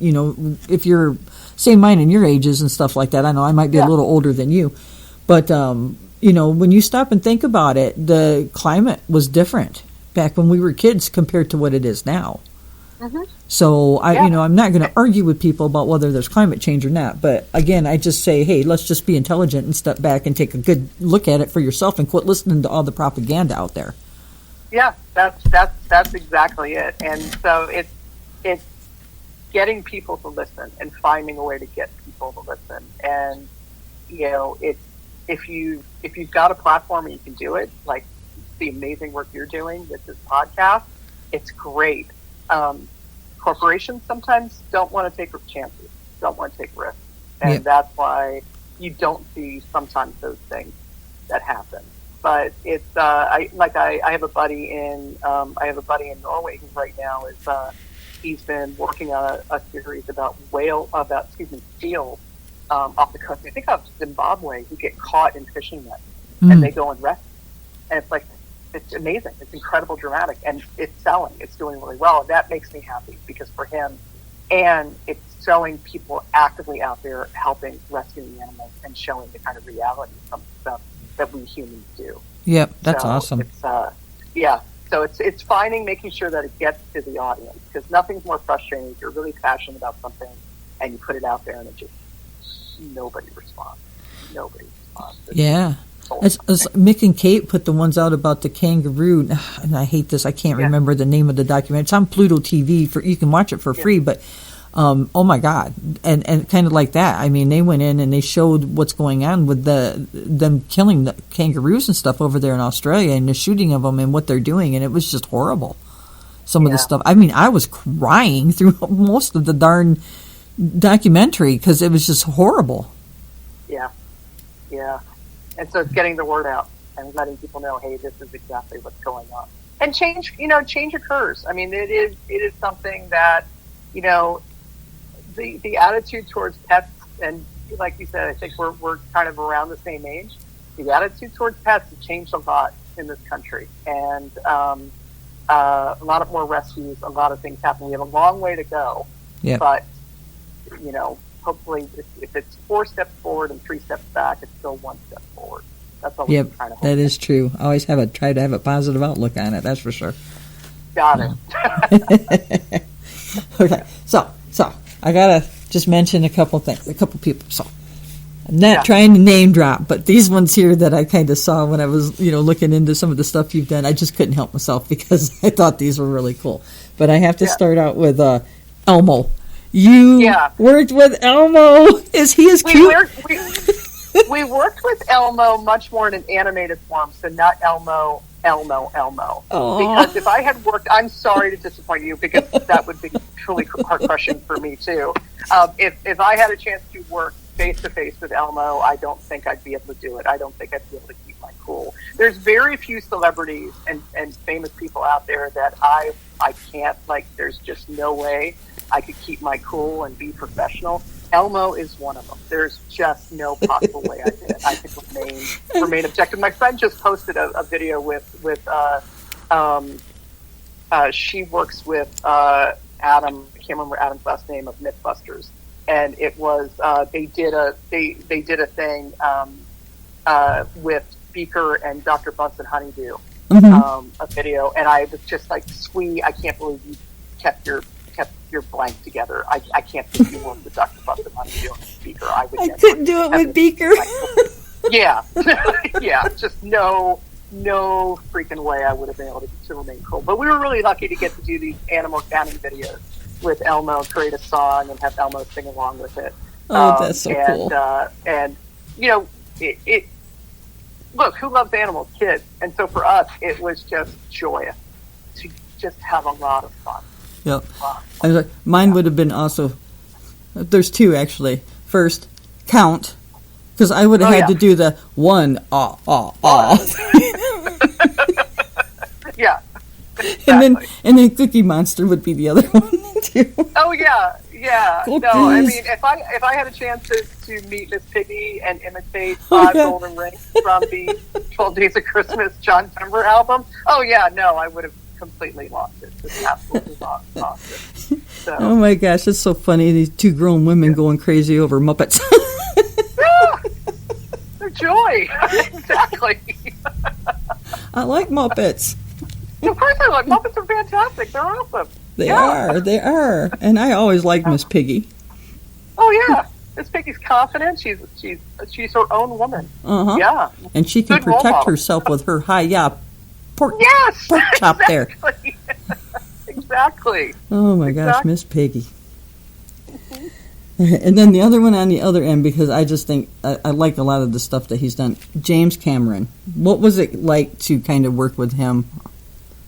you're, say, mine and your ages and stuff like that. I know I might be a little older than you, but when you stop and think about it, the climate was different back when we were kids compared to what it is now. Mm-hmm. So I'm not going to argue with people about whether there's climate change or not. But again, I just say, hey, let's just be intelligent and step back and take a good look at it for yourself and quit listening to all the propaganda out there. Yeah, that's exactly it. And so it's getting people to listen and finding a way to get people to listen. And it's if you've got a platform and you can do it, like the amazing work you're doing with this podcast, it's great. Corporations sometimes don't want to take chances, don't want to take risks, and that's why you don't see sometimes those things that happen. But it's I have a buddy in Norway who right now is he's been working on a series about seals off the coast. I think of Zimbabwe who get caught in fishing nets and they go and rescue, and it's amazing. It's incredible, dramatic, and it's selling. It's doing really well, and that makes me happy because for him, and it's showing people actively out there helping rescuing animals and showing the kind of reality of some stuff that we humans do. Yep, that's awesome. It's so it's making sure that it gets to the audience because nothing's more frustrating if you're really passionate about something and you put it out there and it just nobody responds. Yeah. As Mick and Kate put the ones out about the kangaroo, and I hate this, I can't remember the name of the documentary. It's on Pluto TV, you can watch it for free, but Oh my God. And kind of like that. I mean, they went in and they showed what's going on with them killing the kangaroos and stuff over there in Australia and the shooting of them and what they're doing. And it was just horrible. Some of the stuff. I mean, I was crying through most of the darn documentary because it was just horrible. Yeah. Yeah. And so it's getting the word out and letting people know, hey, this is exactly what's going on. And change occurs. I mean, it is something that, the attitude towards pets, and like you said, I think we're kind of around the same age. The attitude towards pets has changed a lot in this country, and a lot of more rescues, a lot of things happen. We have a long way to go, but hopefully, if it's 4 steps forward and 3 steps back, it's still 1 step forward. That's all we're trying to hold. That is true. Always try to have a positive outlook on it. That's for sure. Got it. Okay, so I gotta just mention a couple things, a couple people. So I'm not trying to name drop, but these ones here that I kind of saw when I was, looking into some of the stuff you've done, I just couldn't help myself because I thought these were really cool. But I have to start out with Elmo. You worked with Elmo. Is he as cute? We worked with Elmo much more in an animated form, so not Elmo. Aww. Because if I had worked, I'm sorry to disappoint you, because that would be truly heart-crushing for me too. If I had a chance to work face-to-face with Elmo, I don't think I'd be able to do it. I don't think I'd be able to keep my cool. There's very few celebrities and famous people out there that I can't, there's just no way I could keep my cool and be professional. Elmo is one of them. There's just no possible way I could remain objective. My friend just posted a video with she works with Adam. I can't remember Adam's last name, of Mythbusters, and it was they did a thing with Beaker and Dr. Bunsen Honeydew, a video, and I was just like, sweet, I can't believe you kept your blank together. I can't think you worked with Dr. Bunsen Honeydew and Beaker. I couldn't do it with Beaker. Yeah. Just no freaking way I would have been able to remain cool. But we were really lucky to get to do these animal canning videos with Elmo, create a song, and have Elmo sing along with it. Oh, that's so cool. Look, who loves animals? Kids. And so for us, it was just joyous to just have a lot of fun. Yep. Mine would have been also, there's two actually. First, count, because I would have had to do the one, Yeah. Exactly. And then Cookie Monster would be the other one too. Oh yeah. Cookies. No, I mean, if I had a chance to meet Miss Piggy and imitate Five Golden Rings from the 12 Days of Christmas John Denver album, I would have completely lost it. Just absolutely lost it. So. Oh my gosh, it's so funny. These two grown women going crazy over Muppets. They're joy. Exactly. I like Muppets. Of course I like Muppets. Are fantastic. They're awesome. They are. And I always liked Miss Piggy. Oh yeah. Miss Piggy's confident. She's her own woman. Uh-huh. Yeah. And she can protect herself with her high pork chop there. Exactly. Oh my gosh, Miss Piggy. And then the other one on the other end, because I just think I like a lot of the stuff that he's done. James Cameron. What was it like to kind of work with him?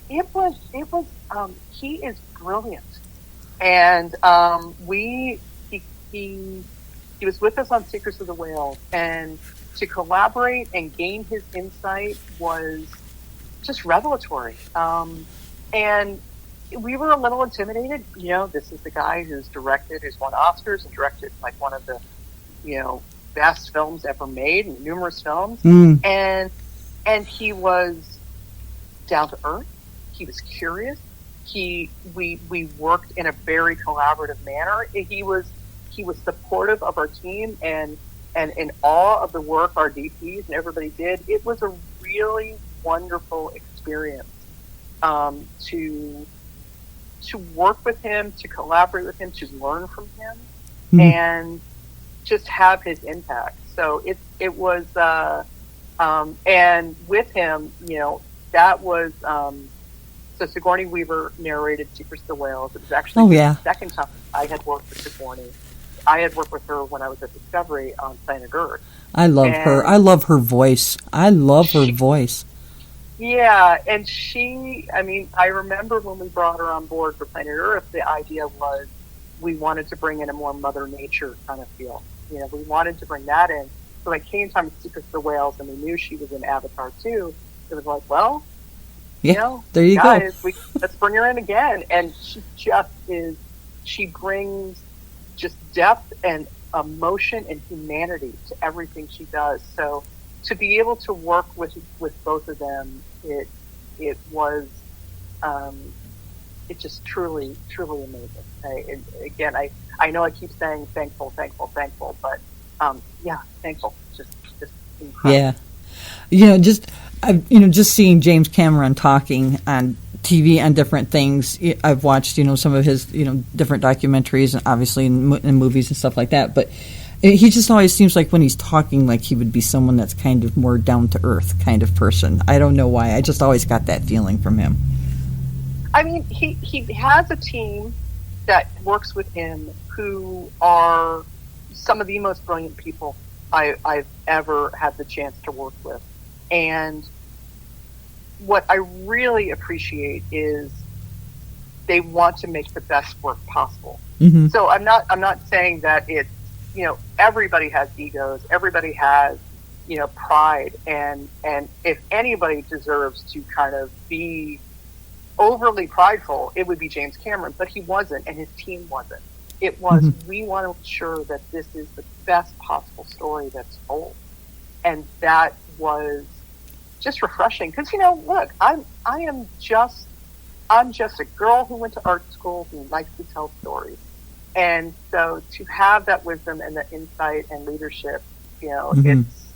It was. He is brilliant, and he was with us on Secrets of the Whale, and to collaborate and gain his insight was just revelatory. And we were a little intimidated. This is the guy who's won Oscars and directed one of the, best films ever made, and numerous films. And he was down to earth. He was curious. We worked in a very collaborative manner. He was supportive of our team and in awe of the work our DPs and everybody did. It was a really wonderful experience to work with him, to collaborate with him, to learn from him, and just have his impact. So it was and with him, that was So Sigourney Weaver narrated Secrets of the Whales. It was actually the second time I had worked with Sigourney. I had worked with her when I was at Discovery on Planet Earth. I love her. I love her voice. I love her voice. Yeah, and I remember when we brought her on board for Planet Earth, the idea was we wanted to bring in a more Mother Nature kind of feel. You know, we wanted to bring that in. So when it came time to Secrets of the Whales, and we knew she was in Avatar 2, it was like, well, there you guys, go. Let's bring her in again. And she brings just depth and emotion and humanity to everything she does. So to be able to work with both of them, it was it just truly amazing. I know I keep saying thankful, but thankful, just incredible. Yeah, just seeing James Cameron talking on TV on different things. I've watched some of his different documentaries, and obviously in movies and stuff like that, but he just always seems like when he's talking, like he would be someone that's kind of more down to earth kind of person. I don't know why. I just always got that feeling from him. I mean, he has a team that works with him who are some of the most brilliant people I've ever had the chance to work with. And what I really appreciate is they want to make the best work possible. Mm-hmm. So I'm not saying that it's, everybody has egos, everybody has, pride, and if anybody deserves to kind of be overly prideful, it would be James Cameron, but he wasn't, and his team wasn't. It was, we want to ensure that this is the best possible story that's told. And that was just refreshing. Because, look, I'm just a girl who went to art school who likes to tell stories. And so to have that wisdom and the insight and leadership, it's,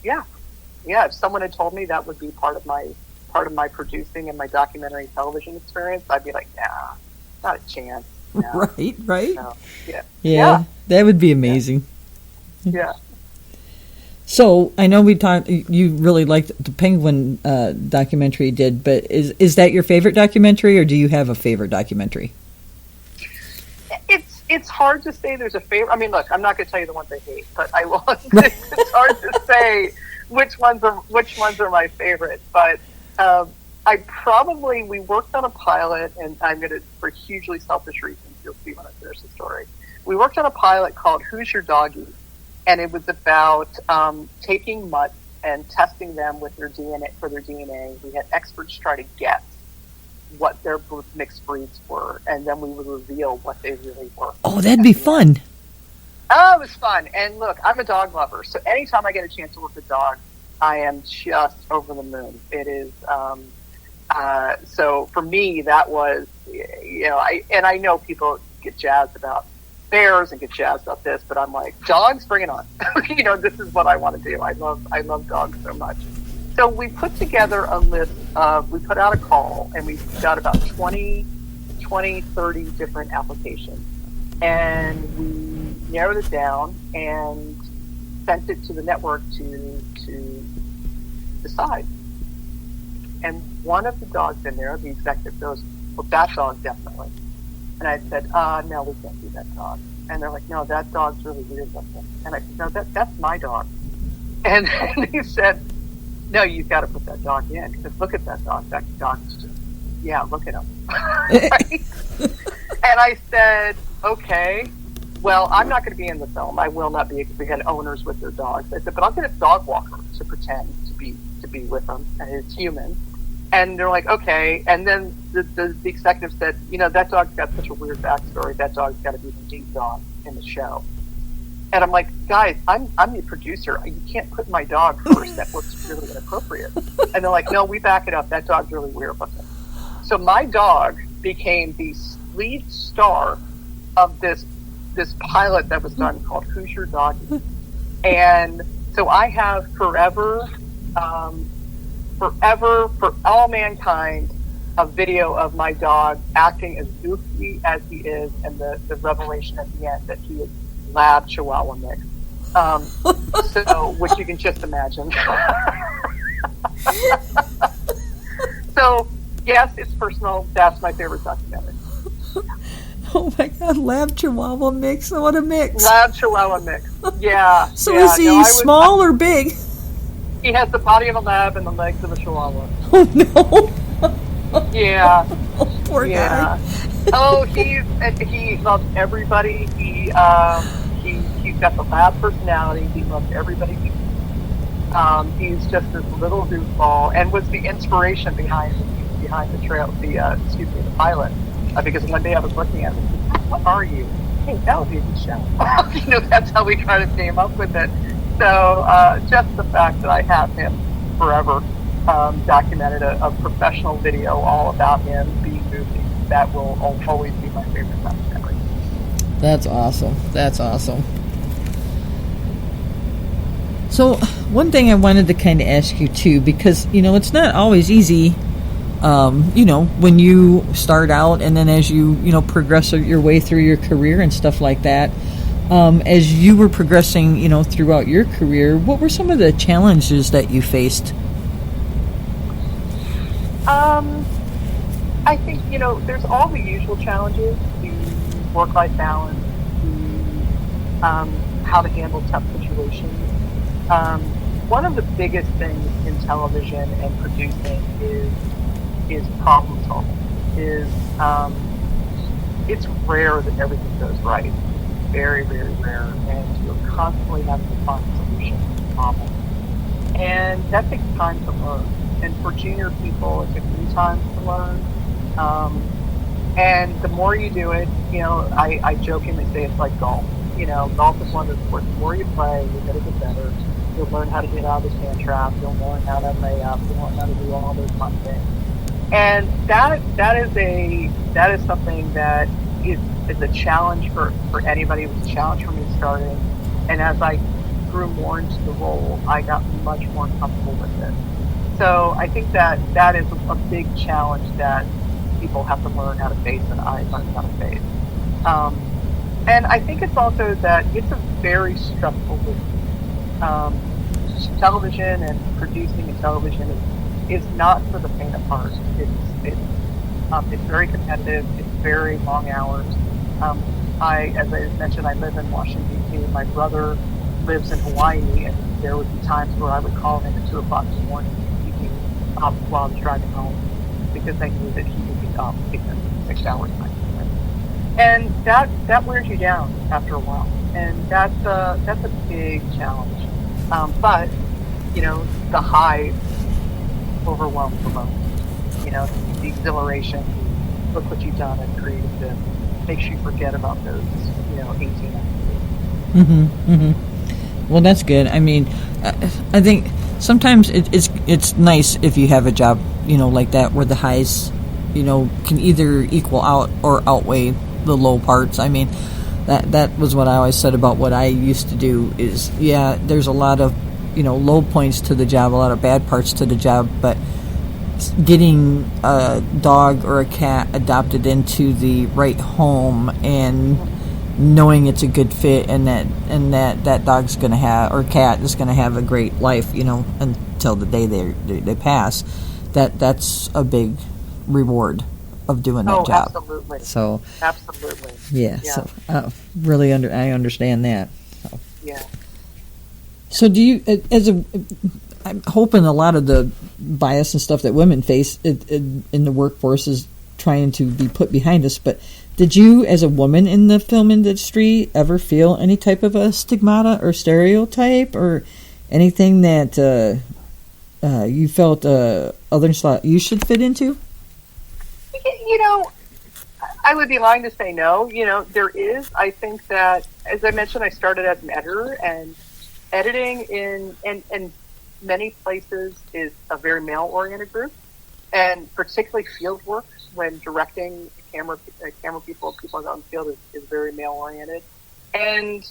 if someone had told me that would be part of my producing and my documentary television experience, I'd be like, nah, not a chance. No. Right. No. Yeah, that would be amazing. Yeah. So I know we talked. You really liked the Penguin documentary you did, but is that your favorite documentary, or do you have a favorite documentary? It's hard to say there's a favorite. I mean, look, I'm not going to tell you the ones I hate, but I will. It's hard to say which ones are my favorite. But we worked on a pilot, and I'm going to, for hugely selfish reasons, you'll see when I finish the story. We worked on a pilot called "Who's Your Doggy?" And it was about taking mutts and testing them with their DNA. We had experts try to guess what their mixed breeds were, and then we would reveal what they really were. Oh, that'd be fun. Oh, it was fun. And look, I'm a dog lover, so anytime I get a chance to work with dogs, I am just over the moon. It is, so for me, that was, I know people get jazzed about bears and get jazzed about this, but I'm like, dogs, bring it on. This is what I want to do. I love dogs so much. So we put together a list we put out a call, and we got about 30 different applications. And we narrowed it down and sent it to the network to decide. And one of the dogs in there, the executive goes, well, that dog definitely. And I said, no, we can't do that dog. And they're like, no, that dog's really weird looking. And I said, no, that's my dog. And he said, no, you've got to put that dog in, because look at that dog. That dog's just, look at him. Right? And I said, okay, well, I'm not going to be in the film. I will not be, because we had owners with their dogs. I said, but I'll get a dog walker to pretend to be with them, and it's human. And they're like, okay. And then the executive said, that dog's got such a weird backstory. That dog's got to be the lead dog in the show. And I'm like, guys, I'm the producer. You can't put my dog first. That looks really inappropriate. And they're like, no, we back it up. That dog's really weird looking. So my dog became the lead star of this pilot that was done called "Who's Your Doggy?" And so I have forever, for all mankind, a video of my dog acting as goofy as he is, and the revelation at the end that he is lab Chihuahua mix. So, which you can just imagine. So Yes, it's personal. That's my favorite documentary. Oh my God, Lab Chihuahua mix. What a mix. Lab Chihuahua mix. Yeah. So yeah. is he small or big? He has the body of a lab and the legs of a Chihuahua. Oh no. Yeah. Oh, poor guy. Oh, he loves everybody. He's got the lab personality. He loves everybody. He's just this little goofball, and was the inspiration behind the trail. The pilot. Because one day I was looking at it, and said, what are you? Hey, that would be a good show. That's how we kind of came up with it. So just the fact that I have him forever documented a professional video all about him being movie, that will always be my favorite documentary. That's awesome. So one thing I wanted to kind of ask you too, because it's not always easy, when you start out and then as you progress your way through your career and stuff like that. As you were progressing, throughout your career, what were some of the challenges that you faced? I think, there's all the usual challenges, the work-life balance, how to handle tough situations. One of the biggest things in television and producing is problem solving. It's rare that everything goes right. Very, very rare. And you're constantly having to find solutions to problems. And that takes time to learn. And for junior people, it took me time to learn. And the more you do it, I jokingly say it's like golf. Golf is one of the sports. The more you play, you're going to get better. You'll learn how to get out of the sand trap. You'll learn how to lay up. You'll learn how to do all those fun things. And that is something that is a challenge for anybody. It was a challenge for me starting. And as I grew more into the role, I got much more comfortable with it. So I think that is a big challenge that people have to learn how to face, and I learned how to face. And I think it's also that it's a very stressful business. Television and producing in television is not for the faint of heart. It's very competitive. It's very long hours. As I mentioned, I live in Washington, D.C. My brother lives in Hawaii, and there would be times where I would call him at 2 o'clock in the morning while I was driving home, because I knew that he would be up because 6 hours time. And that wears you down after a while, and that's a big challenge. But the high overwhelms the low. The exhilaration. Look what you've done and created this. Makes you forget about those 18 hours. Well, that's good. I mean, I think sometimes it's nice if you have a job, like that, where the highs, can either equal out or outweigh the low parts. I mean, that was what I always said about what I used to do is, there's a lot of, low points to the job, a lot of bad parts to the job, but getting a dog or a cat adopted into the right home and knowing it's a good fit and that dog's going to have, or cat is going to have a great life, until the day they pass, that's a big reward of doing that job. Absolutely. So absolutely. Yeah. So really I understand that. So. Yeah. So do you, I'm hoping a lot of the bias and stuff that women face in the workforce is trying to be put behind us, but did you, as a woman in the film industry, ever feel any type of a stigmata or stereotype or anything that you felt others thought you should fit into? I would be lying to say no. There is. I think that, as I mentioned, I started as an editor, and editing in many places is a very male-oriented group, and particularly field work, when directing camera people out in the field is very male-oriented. And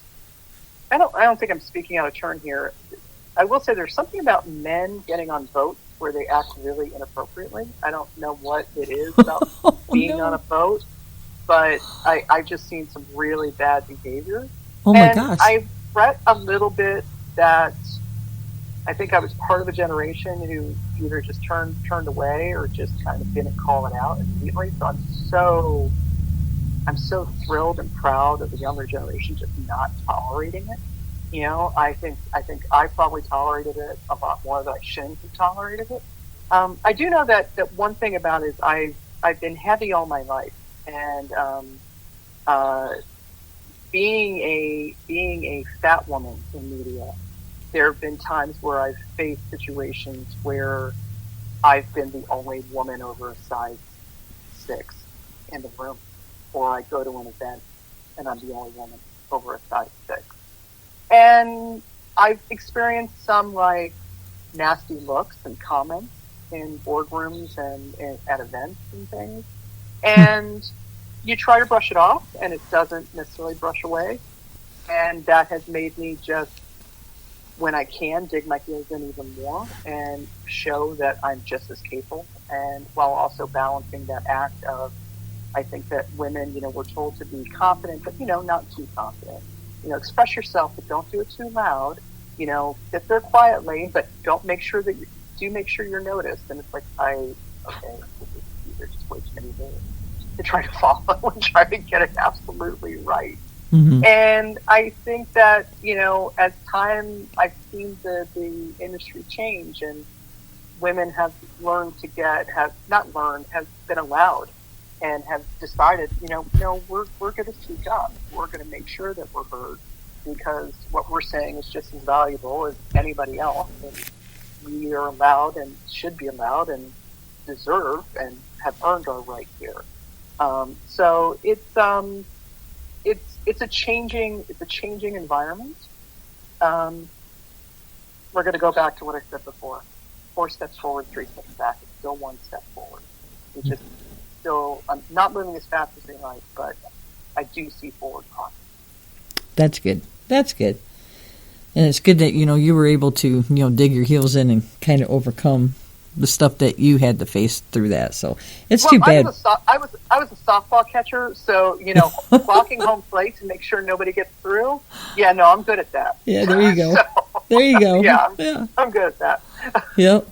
I don't think I'm speaking out of turn here. I will say there's something about men getting on boats where they act really inappropriately. I don't know what it is about being on a boat, but I've just seen some really bad behavior. Oh my gosh. I've read a little bit that I think I was part of a generation who either just turned away or just kind of didn't call it out immediately. So I'm so thrilled and proud of the younger generation just not tolerating it. You know, I think I probably tolerated it a lot more than I shouldn't have tolerated it. I do know that one thing about it is I've been heavy all my life, and being a fat woman in media, there have been times where I've faced situations where I've been the only woman over a size 6 in the room, or I go to an event and I'm the only woman over a size 6. And I've experienced some like nasty looks and comments in boardrooms and at events and things. And you try to brush it off, and it doesn't necessarily brush away. And that has made me just, when I can, dig my heels in even more and show that I'm just as capable. And while also balancing that act of, I think that women, you know, we're told to be confident, but, you know, not too confident. You know, express yourself, but don't do it too loud. You know, sit there quietly, but make sure you're noticed. And it's like, these are just way too many days to try to follow and try to get it absolutely right. Mm-hmm. And I think that, you know, as time, I've seen the industry change, and women have learned have been allowed and have decided, you know, no, we're going to speak up. We're going to make sure that we're heard, because what we're saying is just as valuable as anybody else. And we are allowed and should be allowed and deserve and have earned our right here. So it's a changing environment. We're going to go back to what I said before: 4 steps forward, 3 steps back. It's still 1 step forward. It's just still, I'm not moving as fast as we like, but I do see forward progress. That's good. And it's good that, you know, you were able to, you know, dig your heels in and kind of overcome the stuff that you had to face through that. So it's too bad. I was a softball catcher, so, you know, blocking home plate to make sure nobody gets through. Yeah, no, I'm good at that. Yeah, there you go. There you go. Yeah, I'm good at that. Yep.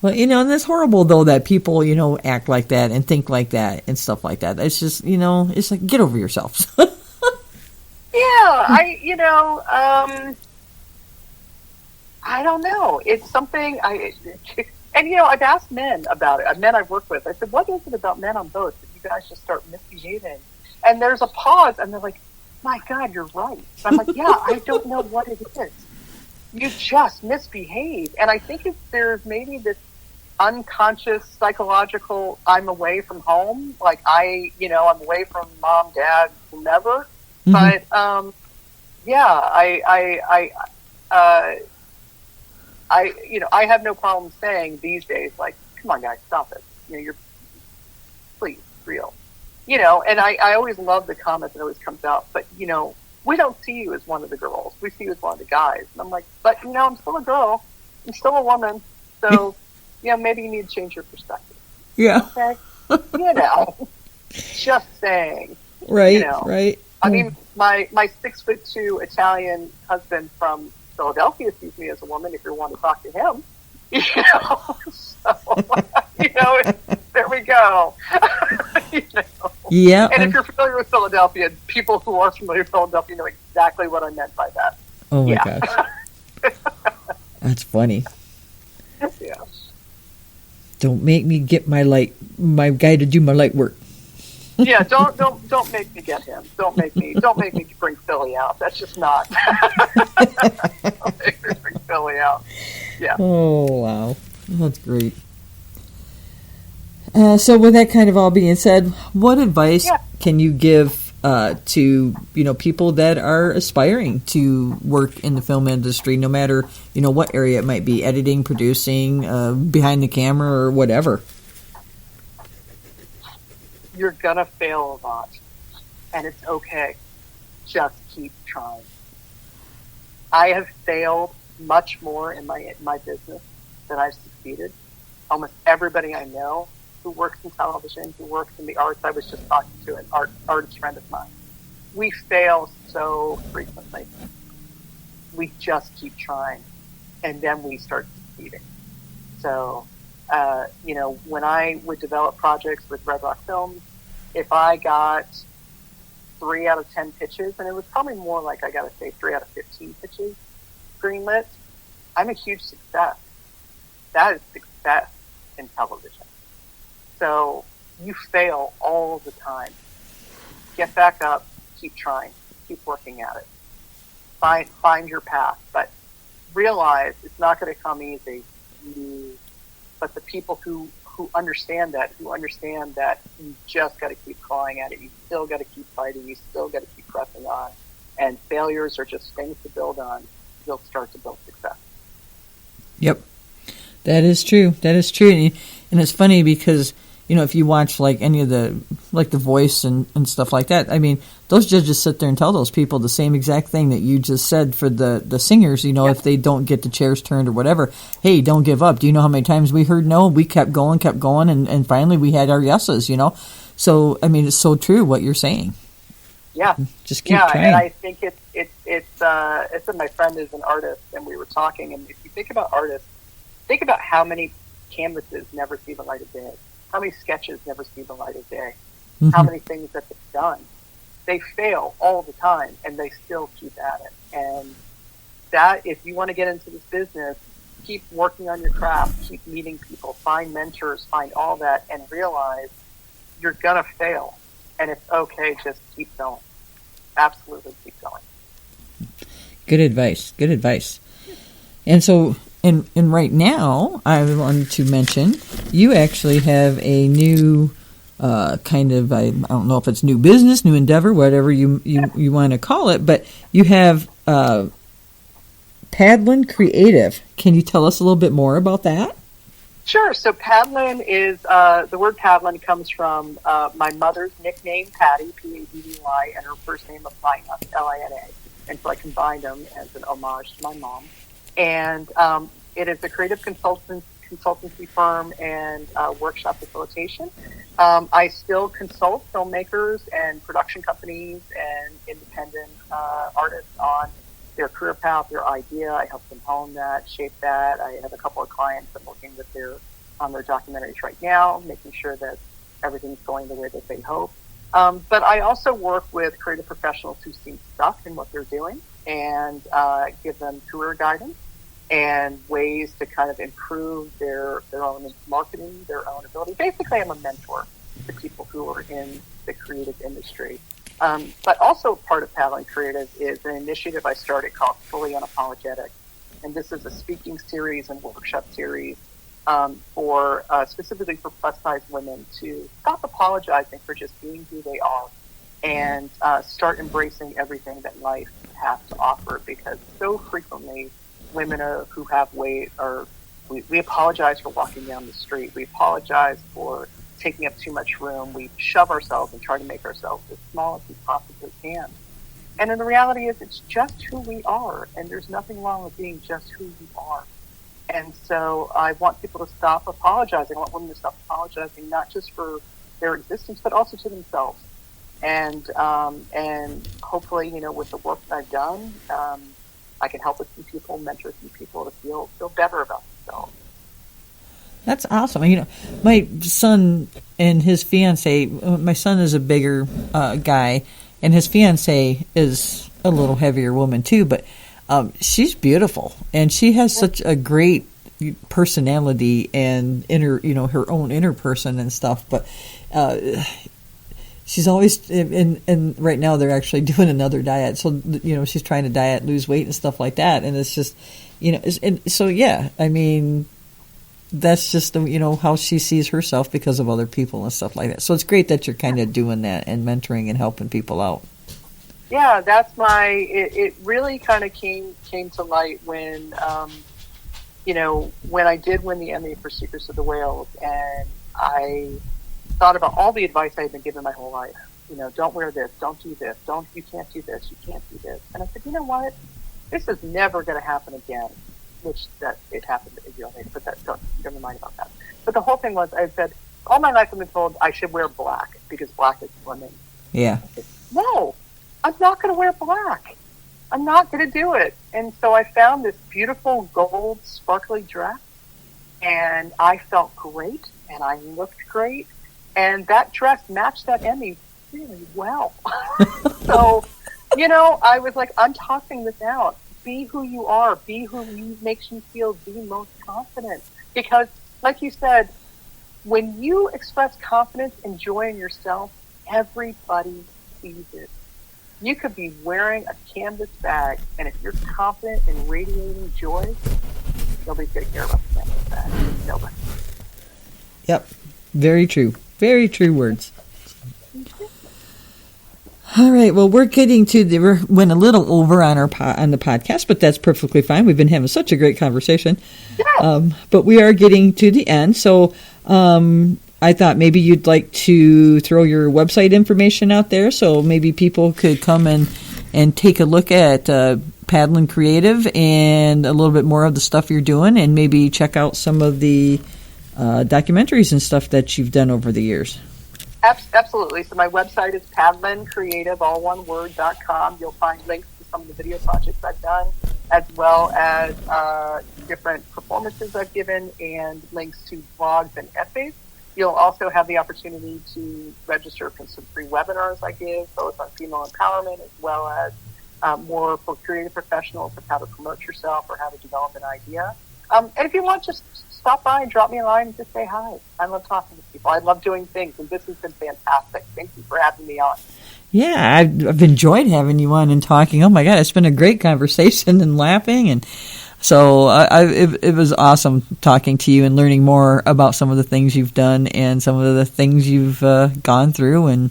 Well, you know, and it's horrible, though, that people, you know, act like that and think like that and stuff like that. It's just, you know, it's like, get over yourselves. Yeah, I don't know. It's something and, you know, I've asked men about it. Men I've worked with. I said, what is it about men on boats that you guys just start misbehaving? And there's a pause, and they're like, my God, you're right. And I'm like, yeah, I don't know what it is. You just misbehave. And I think there's maybe this unconscious psychological, I'm away from home. Like I'm away from mom, dad, whomever. Mm-hmm. But, I have no problem saying these days, like, come on, guys, stop it. You know, please, real. You know, and I always love the comment that always comes out, but, you know, we don't see you as one of the girls. We see you as one of the guys. And I'm like, but, you know, I'm still a girl. I'm still a woman. So, you know, maybe you need to change your perspective. Yeah. Okay? You know, just saying. Right, you know. Right. I mean, my 6'2" Italian husband from Philadelphia sees me as a woman, if you want to talk to him. You know, so, you know, there we go. You know. Yeah. And if you're familiar with Philadelphia, people who are familiar with Philadelphia know exactly what I meant by that. Oh my gosh. That's funny. Yeah. Don't make me get my guy to do my light work. Yeah, don't make me get him. Don't make me bring Philly out. That's just not. Don't make me bring Philly out. Yeah. Oh wow, that's great. So with that kind of all being said, what advice can you give to, you know, people that are aspiring to work in the film industry, no matter, you know, what area it might be, editing, producing, behind the camera, or whatever? You're gonna fail a lot, and it's okay. Just keep trying. I have failed much more in my business than I've succeeded. Almost everybody I know who works in television, who works in the arts, I was just talking to an artist friend of mine. We fail so frequently. We just keep trying. and then we start succeeding. So, when I would develop projects with Red Rock Films, if I got 3 out of 10 pitches, and it was probably more like, I got to say 3 out of 15 pitches greenlit, I'm a huge success. That is success in television. So you fail all the time. Get back up, keep trying, keep working at it. Find your path, but realize it's not going to come easy. But the people who understand that you just got to keep clawing at it. You still got to keep fighting. You still got to keep pressing on. And failures are just things to build on. You'll start to build success. Yep. That is true. That is true. And it's funny because, if you watch like any of The Voice and stuff like that, I mean, those judges sit there and tell those people the same exact thing that you just said for the singers, Yep. if they don't get the chairs turned or whatever. Hey, don't give up. Do you know how many times we heard no? We kept going, and finally we had our yeses, So, I mean, it's so true what you're saying. Yeah. Just keep trying. And I think it's my friend is an artist, and we were talking, and if you think about artists, think about how many canvases never see the light of day, how many sketches never see the light of day, Mm-hmm. how many things that they've done. They fail all the time, and they still keep at it. And that, if you want to get into this business, keep working on your craft, keep meeting people, find mentors, find all that, and realize you're going to fail. And it's okay, just keep going. Absolutely keep going. Good advice. Good advice. And so, and right now, I wanted to mention, you actually have a new kind of, I don't know if it's new business, new endeavor, whatever you want to call it, but you have Paddlin Creative. Can you tell us a little bit more about that? Sure. So Paddlin is, the word Paddlin comes from my mother's nickname, Patty, P-A-D-D-Y, and her first name of Lina, L-I-N-A. And so I combined them as an homage to my mom. And it is a creative consultancy firm and workshop facilitation. I still consult filmmakers and production companies and independent artists on their career path, their idea. I help them hone that, shape that. I have a couple of clients I'm working with on their documentaries right now, making sure that everything's going the way that they hope. But I also work with creative professionals who seem stuck in what they're doing and give them career guidance and ways to kind of improve their own marketing, their own ability. Basically, I'm a mentor to people who are in the creative industry. But also part of Paddling Creative is an initiative I started called Fully Unapologetic. And this is a speaking series and workshop series for specifically for plus-size women to stop apologizing for just being who they are and start embracing everything that life has to offer. Because so frequently, women who have weight we apologize for walking down the street. We apologize for taking up too much room. We shove ourselves and try to make ourselves as small as we possibly can. And then the reality is it's just who we are, and there's nothing wrong with being just who you are. And so I want people to stop apologizing. I want women to stop apologizing, not just for their existence, but also to themselves. And hopefully, with the work that I've done, I can help with some people, mentor some people to feel better about themselves. That's awesome. My son and his fiance, my son is a bigger guy, and his fiance is a little heavier woman too, but she's beautiful, and she has such a great personality and her own inner person and stuff, but she's always, and right now they're actually doing another diet, so she's trying to diet, lose weight and stuff like that, and it's just, and so yeah, I mean, that's just how she sees herself because of other people and stuff like that. So it's great that you're kind of doing that and mentoring and helping people out. Yeah, that's it really kind of came to light when, when I did win the Emmy for Secrets of the Whales, and I thought about all the advice I had been given my whole life. Don't wear this, don't do this, you can't do this, you can't do this. And I said, you know what? This is never going to happen again. Which that it happened a year later, but never mind about that. But the whole thing was, I said, all my life I've been told I should wear black because black is women. Yeah. I said, no, I'm not going to wear black. I'm not going to do it. And so I found this beautiful gold sparkly dress, and I felt great, and I looked great, and that dress matched that Emmy really well. So, I was like, I'm tossing this out. Be who you are. Be who makes you feel the most confident. Because, like you said, when you express confidence and joy in yourself, everybody sees it. You could be wearing a canvas bag, and if you're confident and radiating joy, nobody's going to care about the canvas bag. Nobody. Yep. Very true. Very true words. All right. Well, we're getting we went a little over on on the podcast, but that's perfectly fine. We've been having such a great conversation. Yeah. But we are getting to the end. So I thought maybe you'd like to throw your website information out there, so maybe people could come and take a look at Paddling Creative and a little bit more of the stuff you're doing, and maybe check out some of the documentaries and stuff that you've done over the years. Absolutely. So my website is paddlingcreative, all one word, .com. You'll find links to some of the video projects I've done, as well as different performances I've given, and links to blogs and essays. You'll also have the opportunity to register for some free webinars I give, both on female empowerment as well as more for creative professionals of how to promote yourself or how to develop an idea. And if you want, just stop by and drop me a line and just say hi. I love talking to people. I love doing things, and this has been fantastic. Thank you for having me on. Yeah, I've enjoyed having you on and talking. Oh my God, it's been a great conversation and laughing, and so it was awesome talking to you and learning more about some of the things you've done and some of the things you've gone through and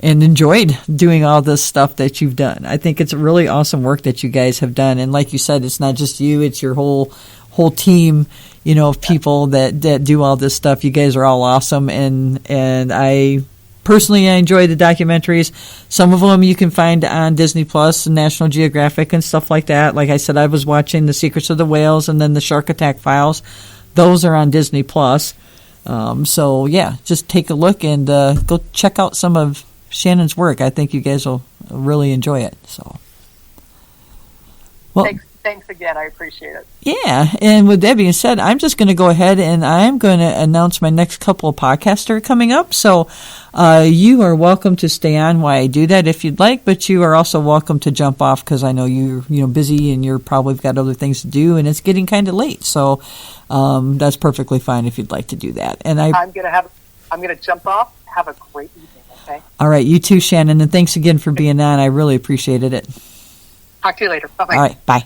enjoyed doing all this stuff that you've done. I think it's really awesome work that you guys have done, and like you said, it's not just you; it's your whole team, of people that do all this stuff. You guys are all awesome, and I enjoy the documentaries. Some of them you can find on Disney Plus and National Geographic and stuff like that. Like I said, I was watching The Secrets of the Whales and then The Shark Attack Files. Those are on Disney Plus. So yeah, just take a look and go check out some of Shannon's work. I think you guys will really enjoy it. So, well, Thanks again. I appreciate it. Yeah, and with that being said, I'm just going to go ahead and I'm going to announce my next couple of podcasts are coming up. So you are welcome to stay on while I do that if you'd like, but you are also welcome to jump off because I know you're busy and you're probably got other things to do and it's getting kind of late. So that's perfectly fine if you'd like to do that. And I'm going to jump off. Have a great evening. Okay. All right, you too, Shannon, and thanks again for being on. I really appreciated it. Talk to you later. Bye-bye. All right, bye.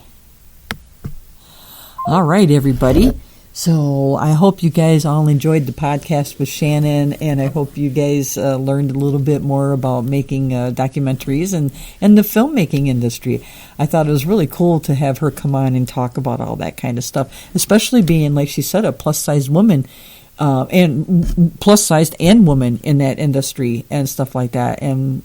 All right, everybody. So I hope you guys all enjoyed the podcast with Shannon, and I hope you guys learned a little bit more about making documentaries and the filmmaking industry. I thought it was really cool to have her come on and talk about all that kind of stuff, especially being, like she said, a plus-sized woman, and plus-sized and woman in that industry and stuff like that, and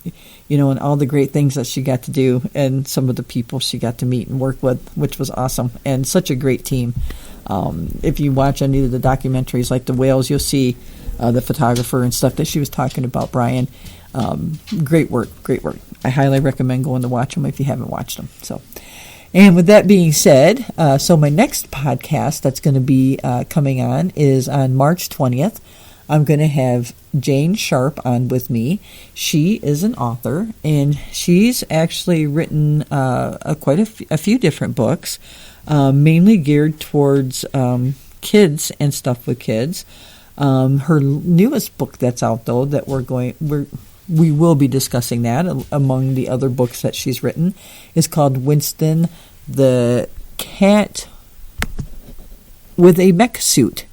and all the great things that she got to do and some of the people she got to meet and work with, which was awesome, and such a great team. If you watch any of the documentaries like The Whales, you'll see the photographer and stuff that she was talking about, Brian. Great work. I highly recommend going to watch them if you haven't watched them. So, and with that being said, so my next podcast that's going to be coming on is on March 20th. I'm going to have Jane Sharp on with me. She is an author, and she's actually written quite a few different books, mainly geared towards kids and stuff with kids. Her newest book that's out, though, that we will be discussing that among the other books that she's written, is called Winston the Cat with a Mech Suit.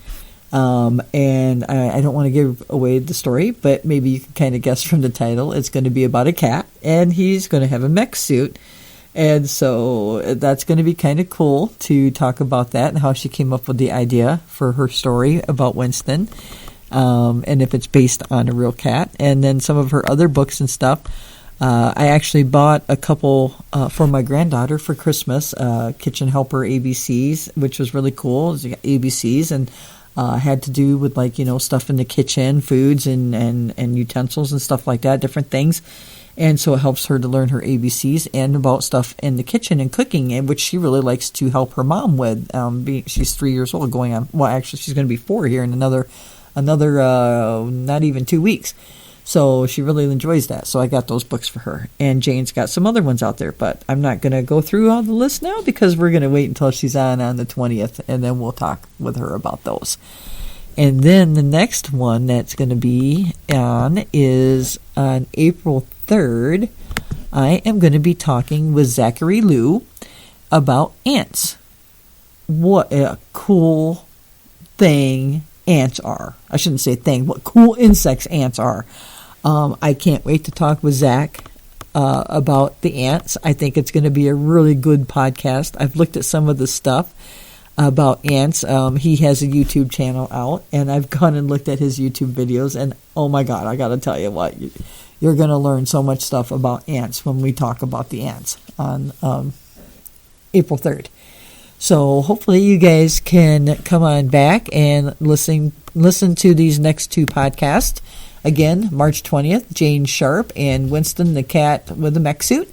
And I don't want to give away the story, but maybe you can kind of guess from the title. It's going to be about a cat, and he's going to have a mech suit. And so that's going to be kind of cool to talk about that and how she came up with the idea for her story about Winston, and if it's based on a real cat. And then some of her other books and stuff. I actually bought a couple for my granddaughter for Christmas, Kitchen Helper ABCs, which was really cool. It was ABCs, and had to do with stuff in the kitchen, foods and utensils and stuff like that, different things. And so it helps her to learn her ABCs and about stuff in the kitchen and cooking, and which she really likes to help her mom with. She's 3 years old, going on. Well, actually, she's going to be 4 here in another not even 2 weeks. So she really enjoys that. So I got those books for her. And Jane's got some other ones out there, but I'm not going to go through all the list now because we're going to wait until she's on the 20th, and then we'll talk with her about those. And then the next one that's going to be on is on April 3rd. I am going to be talking with Zachary Liu about ants. What a cool thing ants are. I shouldn't say thing, what cool insects ants are. I can't wait to talk with Zach about the ants. I think it's going to be a really good podcast. I've looked at some of the stuff about ants. He has a YouTube channel out, and I've gone and looked at his YouTube videos, and oh my God, I got to tell you what, you're going to learn so much stuff about ants when we talk about the ants on April 3rd. So hopefully you guys can come on back and listen to these next two podcasts. Again, March 20th, Jane Sharp and Winston the cat with the mech suit.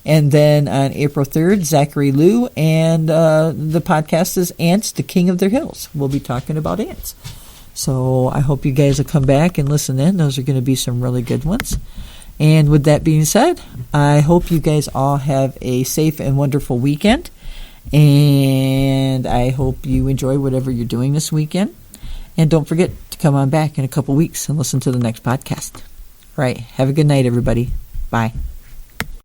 And then on April 3rd, Zachary Liu, and the podcast is Ants, the King of Their Hills. We'll be talking about ants. So I hope you guys will come back and listen in. Those are going to be some really good ones. And with that being said, I hope you guys all have a safe and wonderful weekend. And I hope you enjoy whatever you're doing this weekend. And don't forget to come on back in a couple weeks and listen to the next podcast. All right. Have a good night, everybody. Bye.